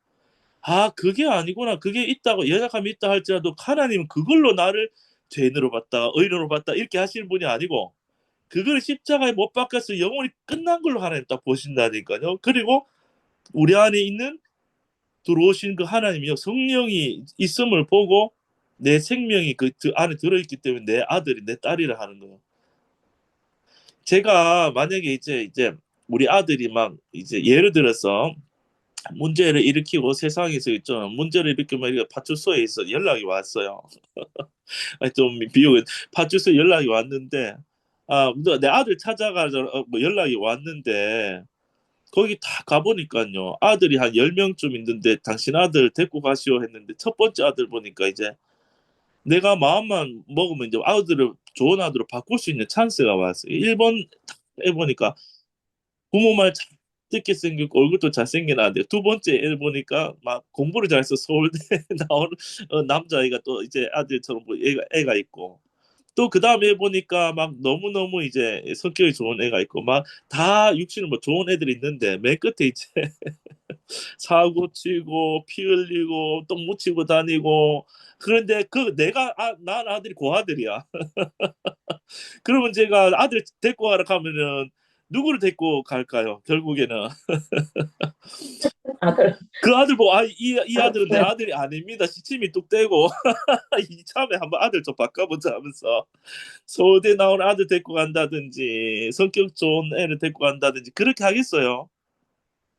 아, 그게 아니구나. 그게 있다고 연약함이 있다 할지라도 하나님은 그걸로 나를 죄인으로 봤다, 의인으로 봤다 이렇게 하시는 분이 아니고 그걸 십자가에 못 박혀서 영원히 끝난 걸로 하나님 딱 보신다니까요. 그리고 우리 안에 있는 들어오신 그 하나님이요 성령이 있음을 보고 내 생명이 그 안에 들어있기 때문에 내 아들이 내 딸이라 하는 거예요. 제가 만약에 이제 우리 아들이 막 이제 예를 들어서 문제를 일으키고 세상에서 있죠. 문제를 일으키면 이렇게 파출소에 있어 연락이 왔어요. 아니, 좀 비용은 파출소 연락이 왔는데 내 아들 찾아가서 뭐 연락이 왔는데 거기 다 가보니까요. 아들이 한 10명쯤 있는데 당신 아들 데리고 가시오 했는데 첫 번째 아들 보니까 이제 내가 마음만 먹으면 이제 아들을 좋은 아들로 바꿀 수 있는 찬스가 왔어요. 1번 해보니까 부모 말 잘 듣게 생겼고 얼굴도 잘생긴 아들. 두 번째 애 보니까 막 공부를 잘해서 서울대 나오는 남자애가 또 이제 아들처럼 뭐 애가 있고 또 그 다음에 보니까 막 너무너무 이제 성격이 좋은 애가 있고 막 다 육신은 뭐 좋은 애들이 있는데 맨 끝에 이제 사고 치고 피 흘리고 똥 묻히고 다니고 그런데 그 내가 난 아들이 고아들이야. 그러면 제가 아들 데리고 가라 하면은 누구를 데리고 갈까요? 결국에는 아들. 그 아들 보고 이 아들은 내 아들이 아닙니다. 시침이 뚝 떼고 이참에 한번 아들 좀 바꿔보자 하면서 서울대 나온 아들 데리고 간다든지 성격 좋은 애를 데리고 간다든지 그렇게 하겠어요.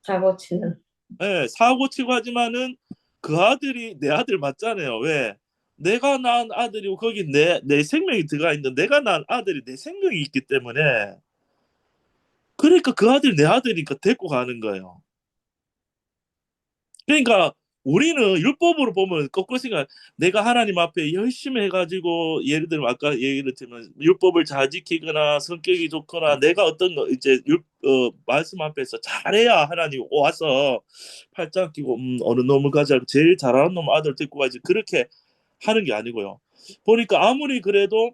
사고 치는. 네, 사고 치고 하지만은 그 아들이 내 아들 맞잖아요. 왜? 내가 낳은 아들이고 거기 내 생명이 들어가 있는데 내가 낳은 아들이 내 생명이 있기 때문에 그러니까 그 아들이 내 아들이니까 데리고 가는 거예요. 그러니까 우리는 율법으로 보면 거꾸로 생각 내가 하나님 앞에 열심히 해가지고 예를 들면 아까 얘기를 들면 율법을 잘 지키거나 성격이 좋거나 내가 어떤 거 이제 말씀 앞에서 잘해야 하나님 와서 팔짱 끼고 어느 놈을 가자 제일 잘하는 놈 아들 데리고 가지 그렇게 하는 게 아니고요. 보니까 아무리 그래도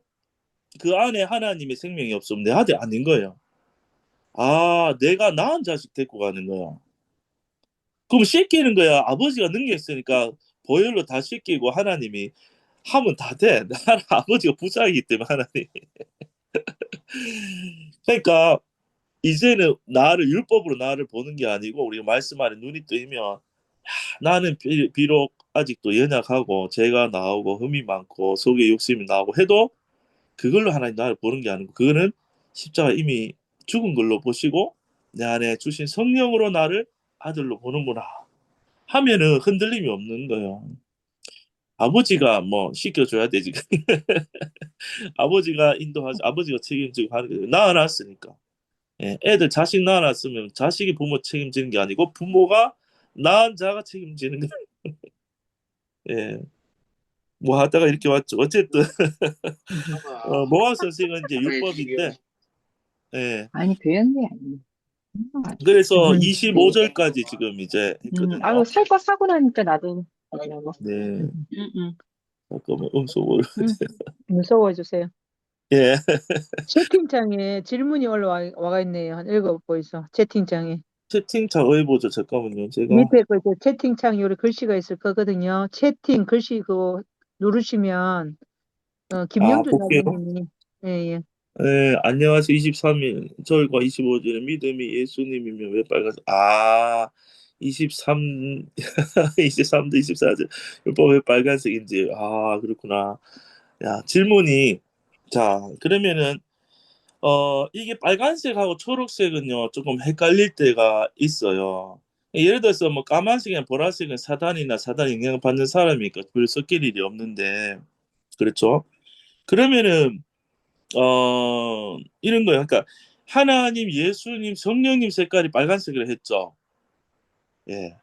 그 안에 하나님의 생명이 없으면 내 아들 아닌 거예요. 내가 낳은 자식 데리고 가는 거야. 그럼 씻기는 거야. 아버지가 능력 있으니까 보혈로 다 씻기고 하나님이 하면 다 돼. 나는 아버지가 부자이기 때문에 하나님. 그러니까 이제는 율법으로 나를 보는 게 아니고 우리가 말씀 안에 눈이 뜨이면 나는 비록 아직도 연약하고 죄가 나오고 흠이 많고 속에 욕심이 나오고 해도 그걸로 하나님 나를 보는 게 아니고 그거는 십자가 이미 죽은 걸로 보시고 내 안에 주신 성령으로 나를 아들로 보는구나 하면은 흔들림이 없는 거예요. 아버지가 뭐 시켜줘야 되지. 아버지가 인도하지, 아버지가 책임지고 하는 게 낳아놨으니까. 예, 애들 자식 낳아놨으면 자식이 부모 책임지는 게 아니고 부모가 낳은 자가 책임지는 거. 예, 뭐 하다가 이렇게 왔죠. 어쨌든 모학 선생은 이제 율법인데, 예, 아니, 교양이 아니에요. 그래서 음. 25절까지 지금 이제 했거든요. 아유, 살 거 사고 나니까 나도 그러려고. 네, 잠깐만 음소거를. 무서워해 주세요. 예, 채팅창에 질문이 올라와 있네요. 한 읽어보이소. 채팅창에. 채팅창 보죠. 잠깐만요. 제가 밑에 그 채팅창 요리 글씨가 있을 거거든요. 채팅 글씨 그거 누르시면 김영주 볼게요. 사모님이. 예, 예. 네, 안녕하세요. 23일, 절과 25절에 믿음이 예수님이면 왜 빨간색? 23, 23도 24절. 율법 왜 빨간색인지. 그렇구나. 야, 질문이. 자, 그러면은, 이게 빨간색하고 초록색은요, 조금 헷갈릴 때가 있어요. 예를 들어서 뭐 까만색이나 보라색은 사단이나 사단 영향을 받는 사람이니까 별 섞일 일이 없는데, 그렇죠? 그러면은, 이런 거예요. 그러니까 하나님, 예수님, 성령님 색깔이 빨간색으로 했죠. 예.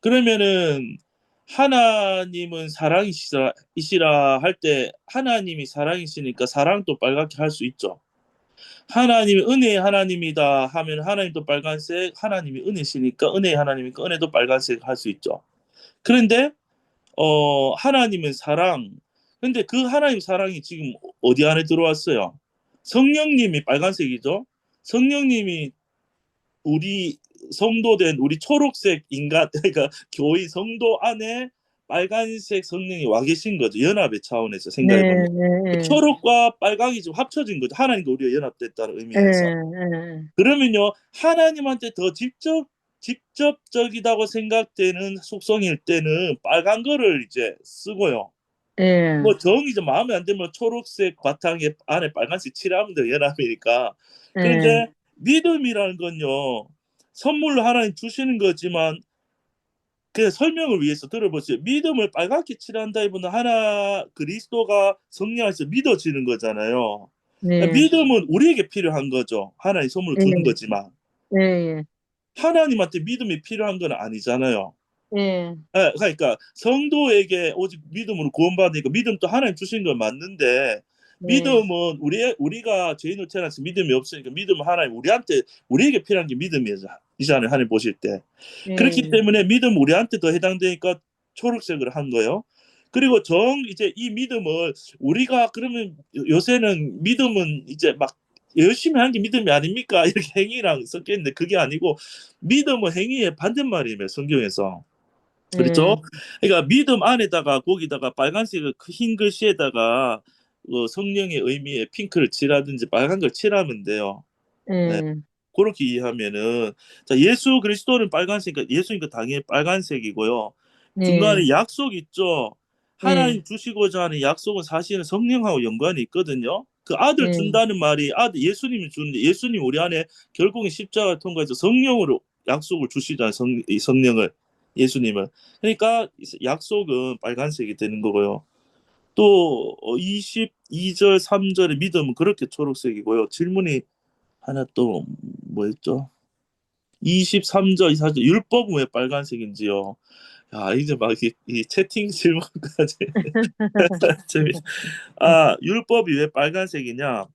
그러면은 하나님은 사랑이시라 할 때 하나님이 사랑이시니까 사랑도 빨갛게 할 수 있죠. 하나님이 은혜의 하나님이다 하면 하나님도 빨간색, 하나님이 은혜시니까 은혜의 하나님이니까 은혜도 빨간색 할 수 있죠. 그런데 하나님은 사랑. 근데 그 하나님 사랑이 지금 어디 안에 들어왔어요? 성령님이 빨간색이죠. 성령님이 우리 성도된 우리 초록색 인간, 그러니까 교인 성도 안에 빨간색 성령이 와 계신 거죠. 연합의 차원에서 네, 생각해 보면 네, 초록과 빨강이 좀 합쳐진 거죠. 하나님과 우리가 연합됐다는 네, 의미에서. 네, 그러면요, 하나님한테 더 직접적이다고 생각되는 속성일 때는 빨간 거를 이제 쓰고요. 네, 뭐 정이 좀 마음에 안 들면 초록색 바탕에 안에 빨간색 칠하면 돼요. 연합이니까. 네, 그런데 믿음이라는 건요, 선물로 하나님 주시는 거지만 그 설명을 위해서 들어보세요. 믿음을 빨갛게 칠한다기보다 하나 그리스도가 성령 안에서 믿어지는 거잖아요. 네, 믿음은 우리에게 필요한 거죠. 하나님 선물로 주는 거지만 네, 하나님한테 믿음이 필요한 건 아니잖아요. 네, 그러니까 성도에게 오직 믿음으로 구원받으니까 믿음도 하나님 주신 건 맞는데 네, 믿음은 우리가 죄인으로 태어나서 믿음이 없으니까 믿음은 하나님 우리에게 필요한 게 믿음이잖아요. 하나님 보실 때. 그렇기 네, 때문에 믿음 우리한테 더 해당되니까 초록색으로 한 거예요. 그리고 이제 이 믿음을 우리가 그러면 요새는 믿음은 이제 막 열심히 하는 게 믿음이 아닙니까? 이렇게 행위랑 섞여 있는데 그게 아니고 믿음은 행위의 반대말이에요. 성경에서. 그렇죠? 네, 그러니까 믿음 안에다가 거기다가 빨간색 흰 글씨에다가 성령의 의미의 핑크를 칠하든지 빨간 걸 칠하면 돼요. 네. 네, 그렇게 이해하면은 자 예수 그리스도는 빨간색, 예수니까 당연히 빨간색이고요. 네, 중간에 약속 있죠. 네, 하나님 주시고자 하는 약속은 사실은 성령하고 연관이 있거든요. 그 아들 네, 준다는 말이 아들 예수님이 주는데 예수님 우리 안에 결국은 십자가를 통과해서 성령으로 약속을 주시잖아요. 이 성령을 예수님은. 그러니까 약속은 빨간색이 되는 거고요. 또 22절 3절의 믿음은 그렇게 초록색이고요. 질문이 하나 또 뭐였죠? 23절 24절 율법은 왜 빨간색인지요. 야 이제 막 이 채팅 질문까지 재밌. 율법이 왜 빨간색이냐?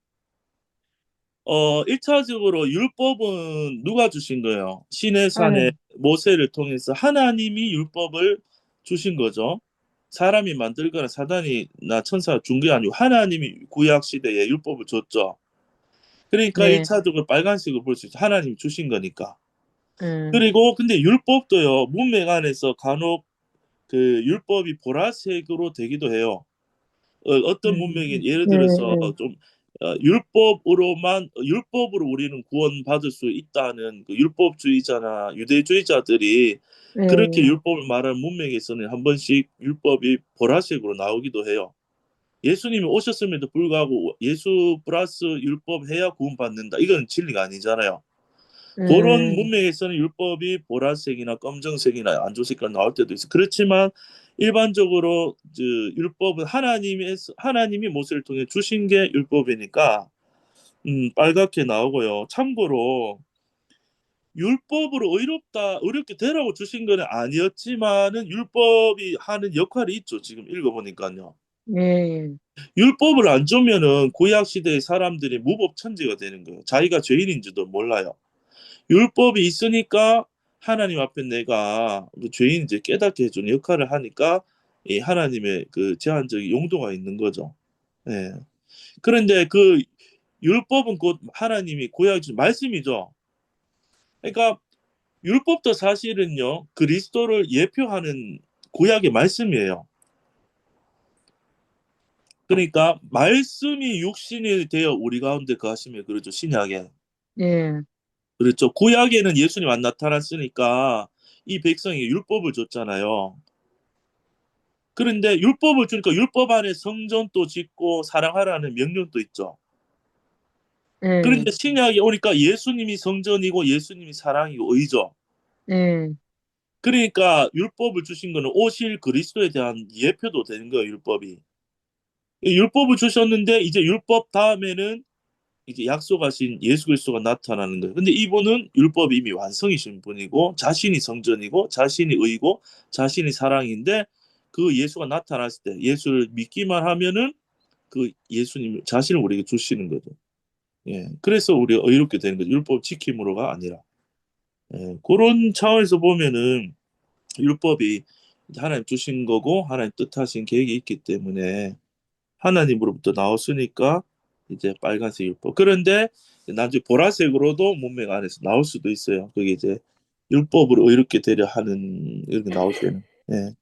1차적으로 율법은 누가 주신 거예요? 시내산에 하나님, 모세를 통해서 하나님이 율법을 주신 거죠. 사람이 만들거나 사단이나 천사가 준 게 아니고 하나님이 구약 시대에 율법을 줬죠. 그러니까 네, 1차적으로 빨간색을 볼 수 있죠. 하나님이 주신 거니까. 음, 그리고 근데 율법도요. 문맥 안에서 간혹 그 율법이 보라색으로 되기도 해요. 어떤 문맥이 예를 네, 들어서 좀 율법으로 우리는 구원받을 수 있다는 그 율법주의자나 유대주의자들이 그렇게 네, 율법을 말하는 문맥에서는 한 번씩 율법이 보라색으로 나오기도 해요. 예수님이 오셨음에도 불구하고 예수 플러스 율법 해야 구원받는다. 이건 진리가 아니잖아요. 그런 음, 문맥에서는 율법이 보라색이나 검정색이나 안조색깔 나올 때도 있어. 그렇지만 일반적으로 율법은 하나님이 모세를 통해 주신 게 율법이니까 빨갛게 나오고요. 참고로 율법으로 어렵게 되라고 주신 건 아니었지만은 율법이 하는 역할이 있죠. 지금 읽어보니까요. 네, 율법을 안 주면은 구약 시대의 사람들이 무법천지가 되는 거예요. 자기가 죄인인지도 몰라요. 율법이 있으니까 하나님 앞에 내가 뭐 죄인인지 깨닫게 해주는 역할을 하니까 이 하나님의 그 제한적인 용도가 있는 거죠. 예. 그런데 그 율법은 곧 하나님이 구약에 주신 말씀이죠. 그러니까 율법도 사실은요 그리스도를 예표하는 구약의 말씀이에요. 그러니까 말씀이 육신이 되어 우리 가운데 거하시며 그러죠. 신약에. 예. 그렇죠. 구약에는 예수님 안 나타났으니까 이 백성이 율법을 줬잖아요. 그런데 율법을 주니까 율법 안에 성전도 짓고 사랑하라는 명령도 있죠. 예. 그런데 신약에 오니까 예수님이 성전이고 예수님이 사랑이고 의죠. 예. 그러니까 율법을 주신 거는 오실 그리스도에 대한 예표도 되는 거예요, 율법이. 율법을 주셨는데 이제 율법 다음에는 이제 약속하신 예수 그리스도가 나타나는 거예요. 근데 이분은 율법이 이미 완성이신 분이고 자신이 성전이고 자신이 의고 자신이 사랑인데 그 예수가 나타났을 때 예수를 믿기만 하면은 그 예수님 자신을 우리에게 주시는 거죠. 예. 그래서 우리가 의롭게 되는 거죠. 율법 지킴으로가 아니라. 예. 그런 차원에서 보면은 율법이 하나님 주신 거고 하나님 뜻하신 계획이 있기 때문에 하나님으로부터 나왔으니까 이제 빨간색 율법. 그런데 나중에 보라색으로도 문맥 안에서 나올 수도 있어요. 그게 이제 율법으로 의롭게 되려 하는 이렇게 나올 때는. 네,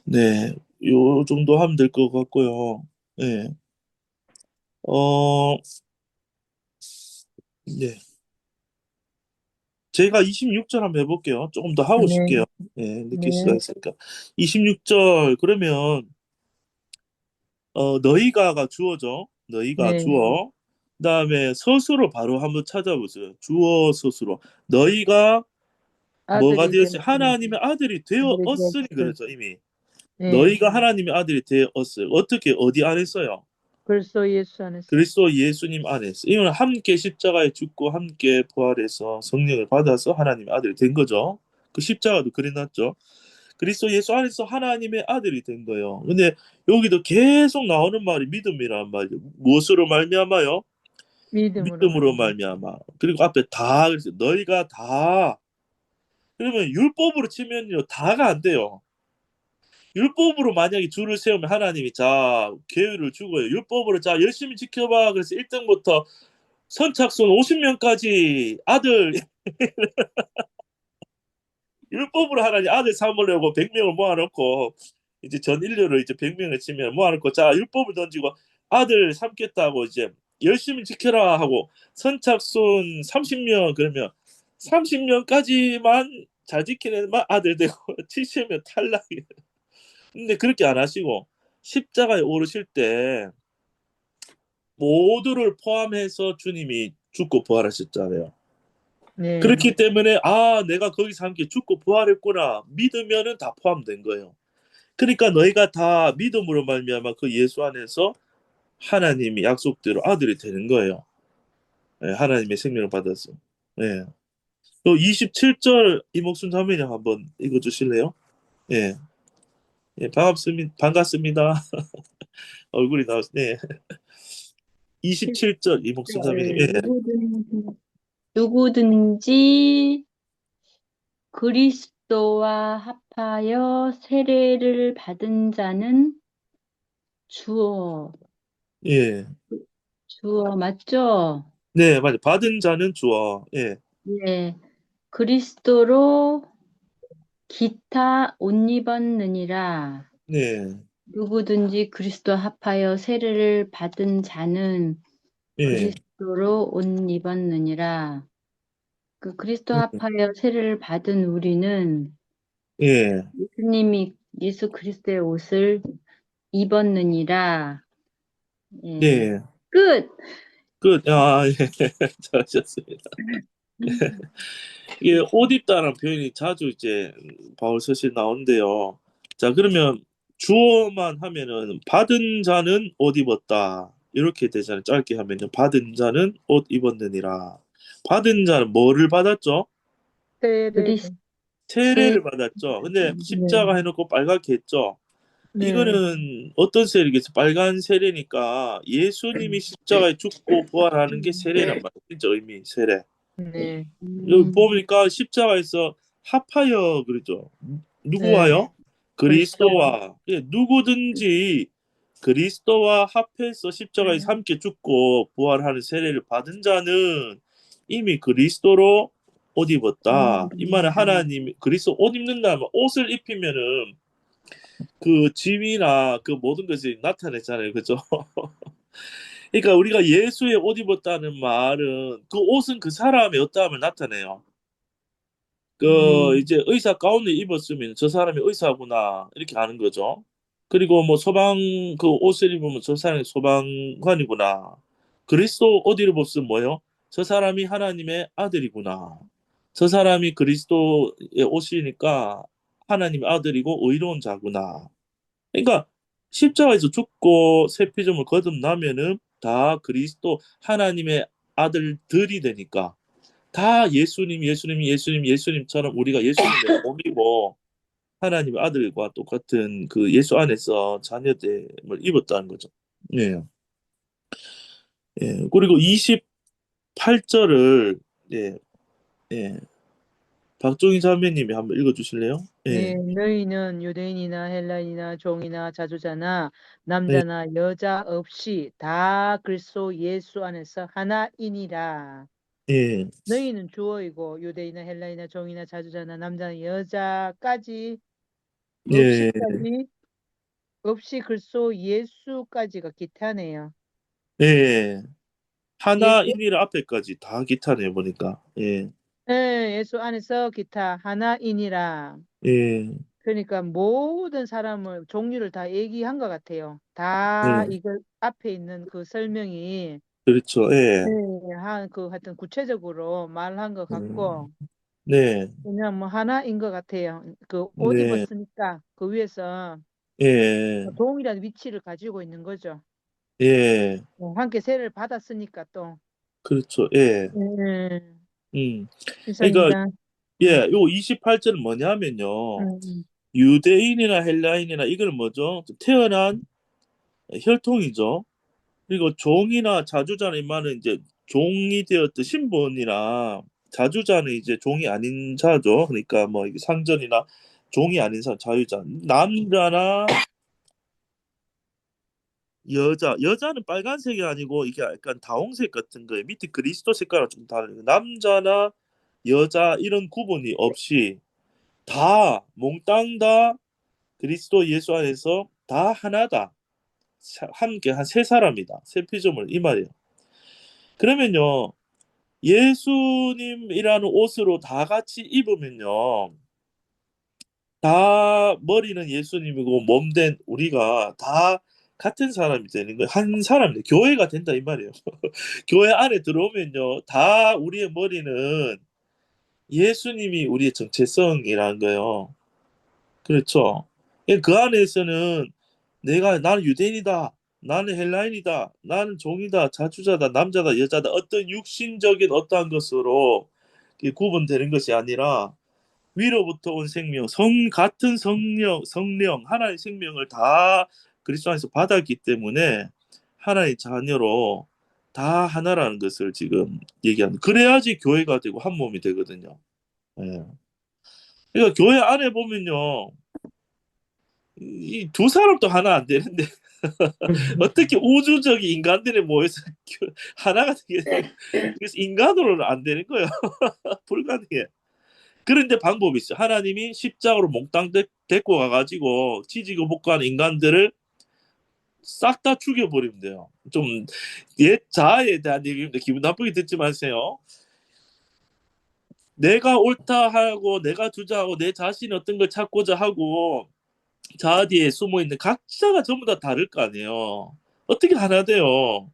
네, 요 정도 하면 될 것 같고요. 네, 어, 네, 제가 26절 한번 해볼게요. 조금 더 하고 네. 싶게요. 네, 늦게 네. 시작했으니까. 26절 그러면 너희가가 주어죠. 너희가 네. 주어. 그다음에 서술로 바로 한번 찾아보세요. 주어 서술로. 너희가 뭐가 아들이 되었어요? 되었으니. 하나님의 아들이 아들이 되었으니 되었으니. 그렇죠. 이미. 예. 너희가 하나님의 아들이 되었어요. 어떻게 어디 안에서요? 그리스도 예수 안에서. 그리스도 예수님 안에서. 이는 함께 십자가에 죽고 함께 부활해서 성령을 받아서 하나님의 아들이 된 거죠. 그 십자가도 그려놨죠. 그리스도 예수 안에서 하나님의 아들이 된 거예요. 근데 여기도 계속 나오는 말이 믿음이란 말이죠. 무엇으로 말미암아요? 믿음으로 믿음으로 말미암아. 말미암아. 그리고 앞에 다 그랬어요. 너희가 다. 그러면 율법으로 치면요 다가 안 돼요. 율법으로 만약에 줄을 세우면 하나님이 자 계율을 주고요. 율법으로 자 열심히 지켜봐. 그래서 1등부터 선착순 50명까지 아들 율법으로 하나님 아들 삼으려고 100명을 모아놓고 이제 전 인류를 이제 100명을 치면 모아놓고 자 율법을 던지고 아들 삼겠다고 이제 열심히 지켜라 하고 선착순 30명 그러면 30명까지만 잘 지키는 아들 되고 70명 탈락이에요. 근데 그렇게 안 하시고 십자가에 오르실 때 모두를 포함해서 주님이 죽고 부활하셨잖아요. 네. 그렇기 때문에 아 내가 거기서 함께 죽고 부활했구나 믿으면은 다 포함된 거예요. 그러니까 너희가 다 믿음으로 말미암아 그 예수 안에서 하나님이 약속대로 아들이 되는 거예요. 예, 하나님의 생명을 받아서. 예. 또 27절 이목순 자매님 한번 읽어주실래요? 예. 예, 반갑습니다. 얼굴이 나왔. 네. 27절 이목순 자매님. 예. 누구든지 그리스도와 합하여 세례를 받은 자는 주어 예. 맞죠? 네, 맞아요. 받은 자는 주어. 예. 예. 그리스도로 기타 옷 입었느니라. 네. 누구든지 그리스도 합하여 세례를 받은 자는 예. 그리스도로 옷 입었느니라. 그 그리스도 음, 합하여 세례를 받은 우리는 예. 예수님이 예수 그리스도의 옷을 입었느니라. 예. 네. 끝. 끝. 아, 예. 잘하셨습니다. 이게 옷 입다라는 표현이 자주 이제 바울 서실 나오는데요. 자, 그러면 주어만 하면은 받은 자는 옷 입었다. 이렇게 되잖아요. 짧게 하면요. 받은 자는 옷 입었느니라. 받은 자는 뭐를 받았죠? 세례. 그리스 세례를 받았죠. 근데 십자가 해놓고 빨갛게 했죠. 네. 이거는 어떤 세례겠어? 빨간 세례니까 예수님이 십자가에 죽고 부활하는 게 세례란 말이에요. 진짜 의미 세례. 네. 여기 보니까 십자가에서 합하여 그러죠. 누구와요? 그리스도와. 예, 누구든지 그리스도와 합해서 십자가에서 함께 죽고 부활하는 세례를 받은 자는 이미 그리스도로 옷 입었다. 이 말은 하나님 그리스도 옷 입는다면 옷을 입히면은 그 짐이나 그 모든 것이 나타냈잖아요. 그죠? 그러니까 우리가 예수의 옷 입었다는 말은 그 옷은 그 사람의 어떠함을 나타내요. 그 이제 의사 가운을 입었으면 저 사람이 의사구나 이렇게 아는 거죠. 그리고 뭐 소방 그 옷을 입으면 저 사람이 소방관이구나. 그리스도 옷 입었으면 뭐요? 저 사람이 하나님의 아들이구나. 저 사람이 그리스도의 옷이니까 하나님의 아들이고 의로운 자구나. 그러니까 십자가에서 죽고 새 피조물 거듭나면은 다 그리스도 하나님의 아들들이 되니까 다 예수님처럼 우리가 예수님의 몸이고 하나님의 아들과 똑같은 그 예수 안에서 자녀됨을 입었다는 거죠. 예. 예. 그리고 28절을 예. 예. 박종희 자매님이 한번 읽어 주실래요? 네, 예. 너희는 유대인이나 헬라인이나 종이나 자주자나 네. 남자나 여자 없이 다 그리스도 예수 안에서 하나이니라. 예. 너희는 주어이고 유대인이나 헬라인이나 종이나 자주자나 남자나 여자까지 예. 없이 그리스도 예수까지가 기타네요. 예. 예수, 하나이니라 앞에까지 다 기타네요 보니까. 예. 예수 안에서 기타 하나이니라. 예. 그러니까 모든 사람을 종류를 다 얘기한 것 같아요. 다 예. 이거 앞에 있는 그 설명이 그렇죠. 예. 하여튼 구체적으로 말한 것 음. 같고 네. 그냥 뭐 하나인 것 같아요. 그 옷 네. 입었으니까 그 위에서 예. 동일한 위치를 가지고 있는 거죠. 예. 함께 세를 받았으니까 또. 그렇죠. 예. 음, 음. 그러니까 이상입니다. 예, 음, 요 28절은 뭐냐면요. 음, 유대인이나 헬라인이나 이걸 뭐죠? 태어난 혈통이죠. 그리고 종이나 자주자는 이 말은 이제 종이 되었던 신분이나 자주자는 이제 종이 아닌 자죠. 그러니까 뭐 이게 상전이나 종이 아닌 사 자유자. 남자나 여자는 빨간색이 아니고 이게 약간 다홍색 같은 거예요. 밑에 그리스도 색깔은 좀 다르고 남자나 여자 이런 구분이 없이 다 몽땅 다 그리스도 예수 안에서 다 하나다. 함께 한 세 사람이다. 세 피조물 이 말이에요. 그러면요. 예수님이라는 옷으로 다 같이 입으면요. 다 머리는 예수님이고 몸된 우리가 다 같은 사람이 되는 거예요. 한 사람이 교회가 된다 이 말이에요. 교회 안에 들어오면요. 다 우리의 머리는 예수님이 우리의 정체성이라는 거예요. 그렇죠. 그 안에서는 나는 유대인이다. 나는 헬라인이다. 나는 종이다. 자주자다. 남자다. 여자다. 어떤 육신적인 어떠한 것으로 구분되는 것이 아니라 위로부터 온 생명, 같은 성령, 하나의 생명을 다 그리스도 안에서 받았기 때문에 하나의 자녀로 다 하나라는 것을 지금 얘기하는. 그래야지 교회가 되고 한 몸이 되거든요. 예. 그러니까 교회 안에 보면요, 이 두 사람도 하나 안 되는데 어떻게 우주적인 인간들이 모여서 하나가 되게 그래서 인간으로는 안 되는 거예요. 불가능해. 그런데 방법이 있어요. 하나님이 십자가로 몽땅 데리고 가가지고 지지고 볶아하는 인간들을 싹 다 죽여버리면 돼요. 좀 옛 자아에 대한 얘기입니다. 기분 나쁘게 듣지 마세요. 내가 옳다 하고 내가 주자하고 내 자신이 어떤 걸 찾고자 하고 자아 뒤에 숨어 있는 각자가 전부 다 다를 거 아니에요. 어떻게 하나 돼요?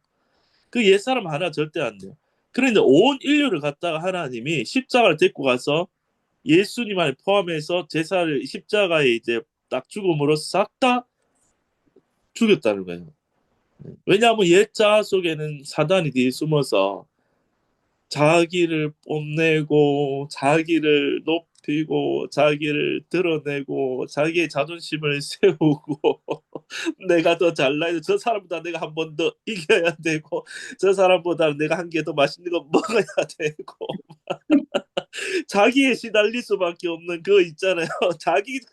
그 옛사람 하나 절대 안 돼요. 그런데 온 인류를 갖다가 하나님이 십자가를 데리고 가서 예수님을 포함해서 제사를 십자가에 이제 딱 죽음으로 싹 다 죽였다는 거예요. 왜냐하면 옛자 속에는 사단이 뒤에 숨어서 자기를 뽐내고 자기를 높이고 자기를 드러내고 자기의 자존심을 세우고 내가 더 잘나야 돼. 저 사람보다 내가 한 번 더 이겨야 되고 저 사람보다 내가 한 개 더 맛있는 거 먹어야 되고 자기에 시달릴 수밖에 없는 그 있잖아요.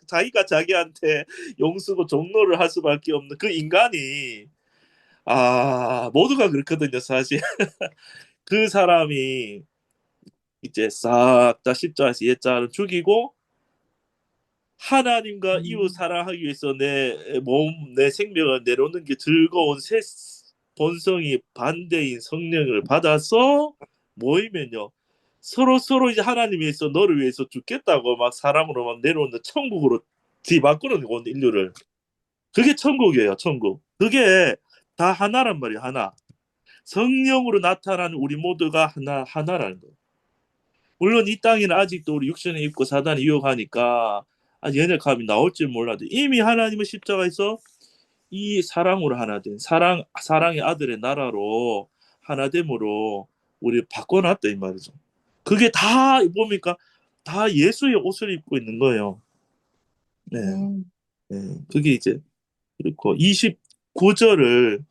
자기가 자기한테 용서고 종로를 할 수밖에 없는 그 인간이 모두가 그렇거든요, 사실. 그 사람이 이제 싹 다 십자가에서 옛자를 죽이고 하나님과 이웃 사랑하기 위해서 내 몸, 내 생명을 내놓는 게 즐거운 새 본성이 반대인 성령을 받아서 모이면요. 서로 이제 하나님 위해서 너를 위해서 죽겠다고 막 사랑으로 막 내려오는 천국으로 뒤바꾸는 건 인류를. 그게 천국이에요, 천국. 그게 다 하나란 말이에요, 하나. 성령으로 나타나는 우리 모두가 하나라는 거예요. 물론 이 땅에는 아직도 우리 육신에 있고 사단이 유혹하니까 아직 연약함이 나올지 몰라도 이미 하나님은 십자가에서 이 사랑으로 하나 된 사랑의 아들의 나라로 하나됨으로 우리 바꿔놨다 이 말이죠. 그게 다 뭡니까? 다 예수의 옷을 입고 있는 거예요. 네, 네. 그게 이제 그렇고 29절을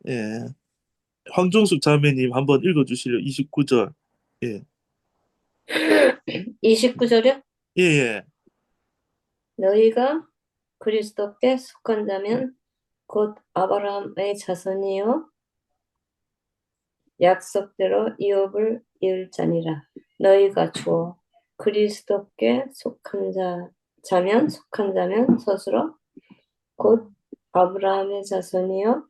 예, 황종숙 자매님 한번 읽어주실래요? 29절. 예, 29절이요? 예, 예. 너희가 그리스도께 속한 자면 곧 아브라함의 자손이요 약속대로 이업을 이을 자니라. 너희가 주어 그리스도께 속한 자면 스스로 곧 아브라함의 자손이요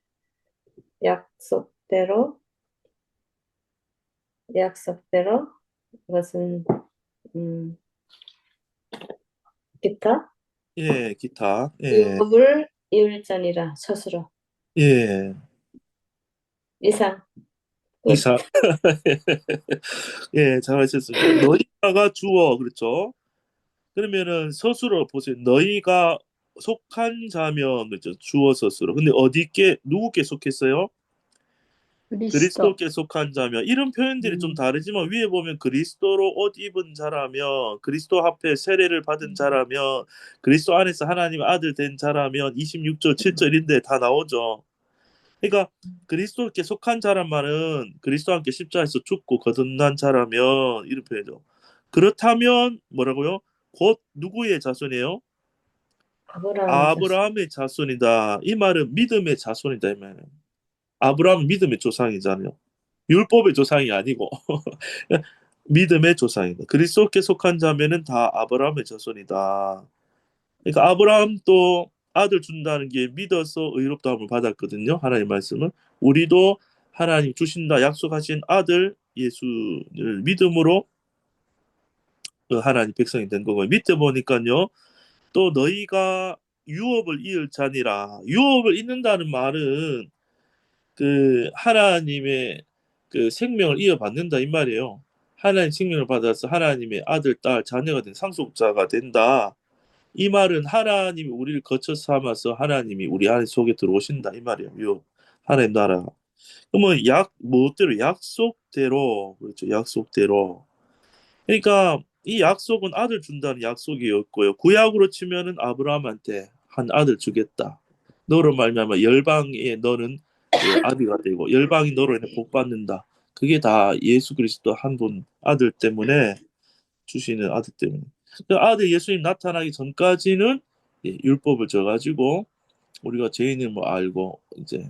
약속대로 이것은 기타 예, 기타. 예, 이업을 이을 자니라. 스스로 예. 이상 끝. 이사. 예, 잘하셨습니다. 너희가 주어, 그렇죠? 그러면은 서술어 보세요. 너희가 속한 자면, 그렇죠? 주어 서술어. 근데 어디께, 누구께 속했어요? 그리스도. 그리스도께 속한 자면. 이런 표현들이 좀 다르지만 위에 보면 그리스도로 옷 입은 자라면, 그리스도 앞에 세례를 받은 자라면, 그리스도 안에서 하나님 아들 된 자라면 26절, 7절인데 다 나오죠. 그러니까 그리스도께 속한 자란 말은 그리스도와 함께 십자가에서 죽고 거듭난 자라면 이런 표현이죠. 그렇다면 뭐라고요? 곧 누구의 자손이에요? 아브라함의 자손이다. 이 말은 믿음의 자손이다 이 말은. 아브라함은 믿음의 조상이잖아요. 율법의 조상이 아니고 믿음의 조상이다. 그리스도께 속한 자면은 다 아브라함의 자손이다. 그러니까 아브라함도 아들 준다는 게 믿어서 의롭다함을 받았거든요. 하나님 말씀은. 우리도 하나님 주신다 약속하신 아들 예수를 믿음으로 그 하나님 백성이 된 거고요. 밑에 보니까요. 또 너희가 유업을 이을 자니라. 유업을 잇는다는 말은 그 하나님의 그 생명을 이어받는다 이 말이에요. 하나님 생명을 받아서 하나님의 아들, 딸, 자녀가 된 상속자가 된다. 이 말은 하나님이 우리를 거쳐 삼아서 하나님이 우리 안에 속에 들어오신다 이 말이에요. 요 하나님 나라. 그러면 무엇대로 약속대로 그렇죠. 약속대로. 그러니까 이 약속은 아들 준다는 약속이었고요. 구약으로 치면은 아브라함한테 한 아들 주겠다. 너로 말미암아 열방에 너는 그 아비가 되고 열방이 너로 인해 복 받는다. 그게 다 예수 그리스도 한 분 아들 때문에 주시는 아들 때문에. 그 아들 예수님 나타나기 전까지는 율법을 져가지고 우리가 죄인을 뭐 알고 이제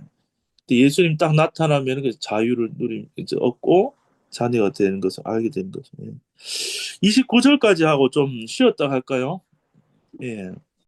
예수님 딱 나타나면 그 자유를 이제 얻고 자녀가 되는 것을 알게 되는 거죠. 29절까지 하고 좀 쉬었다 할까요? 예.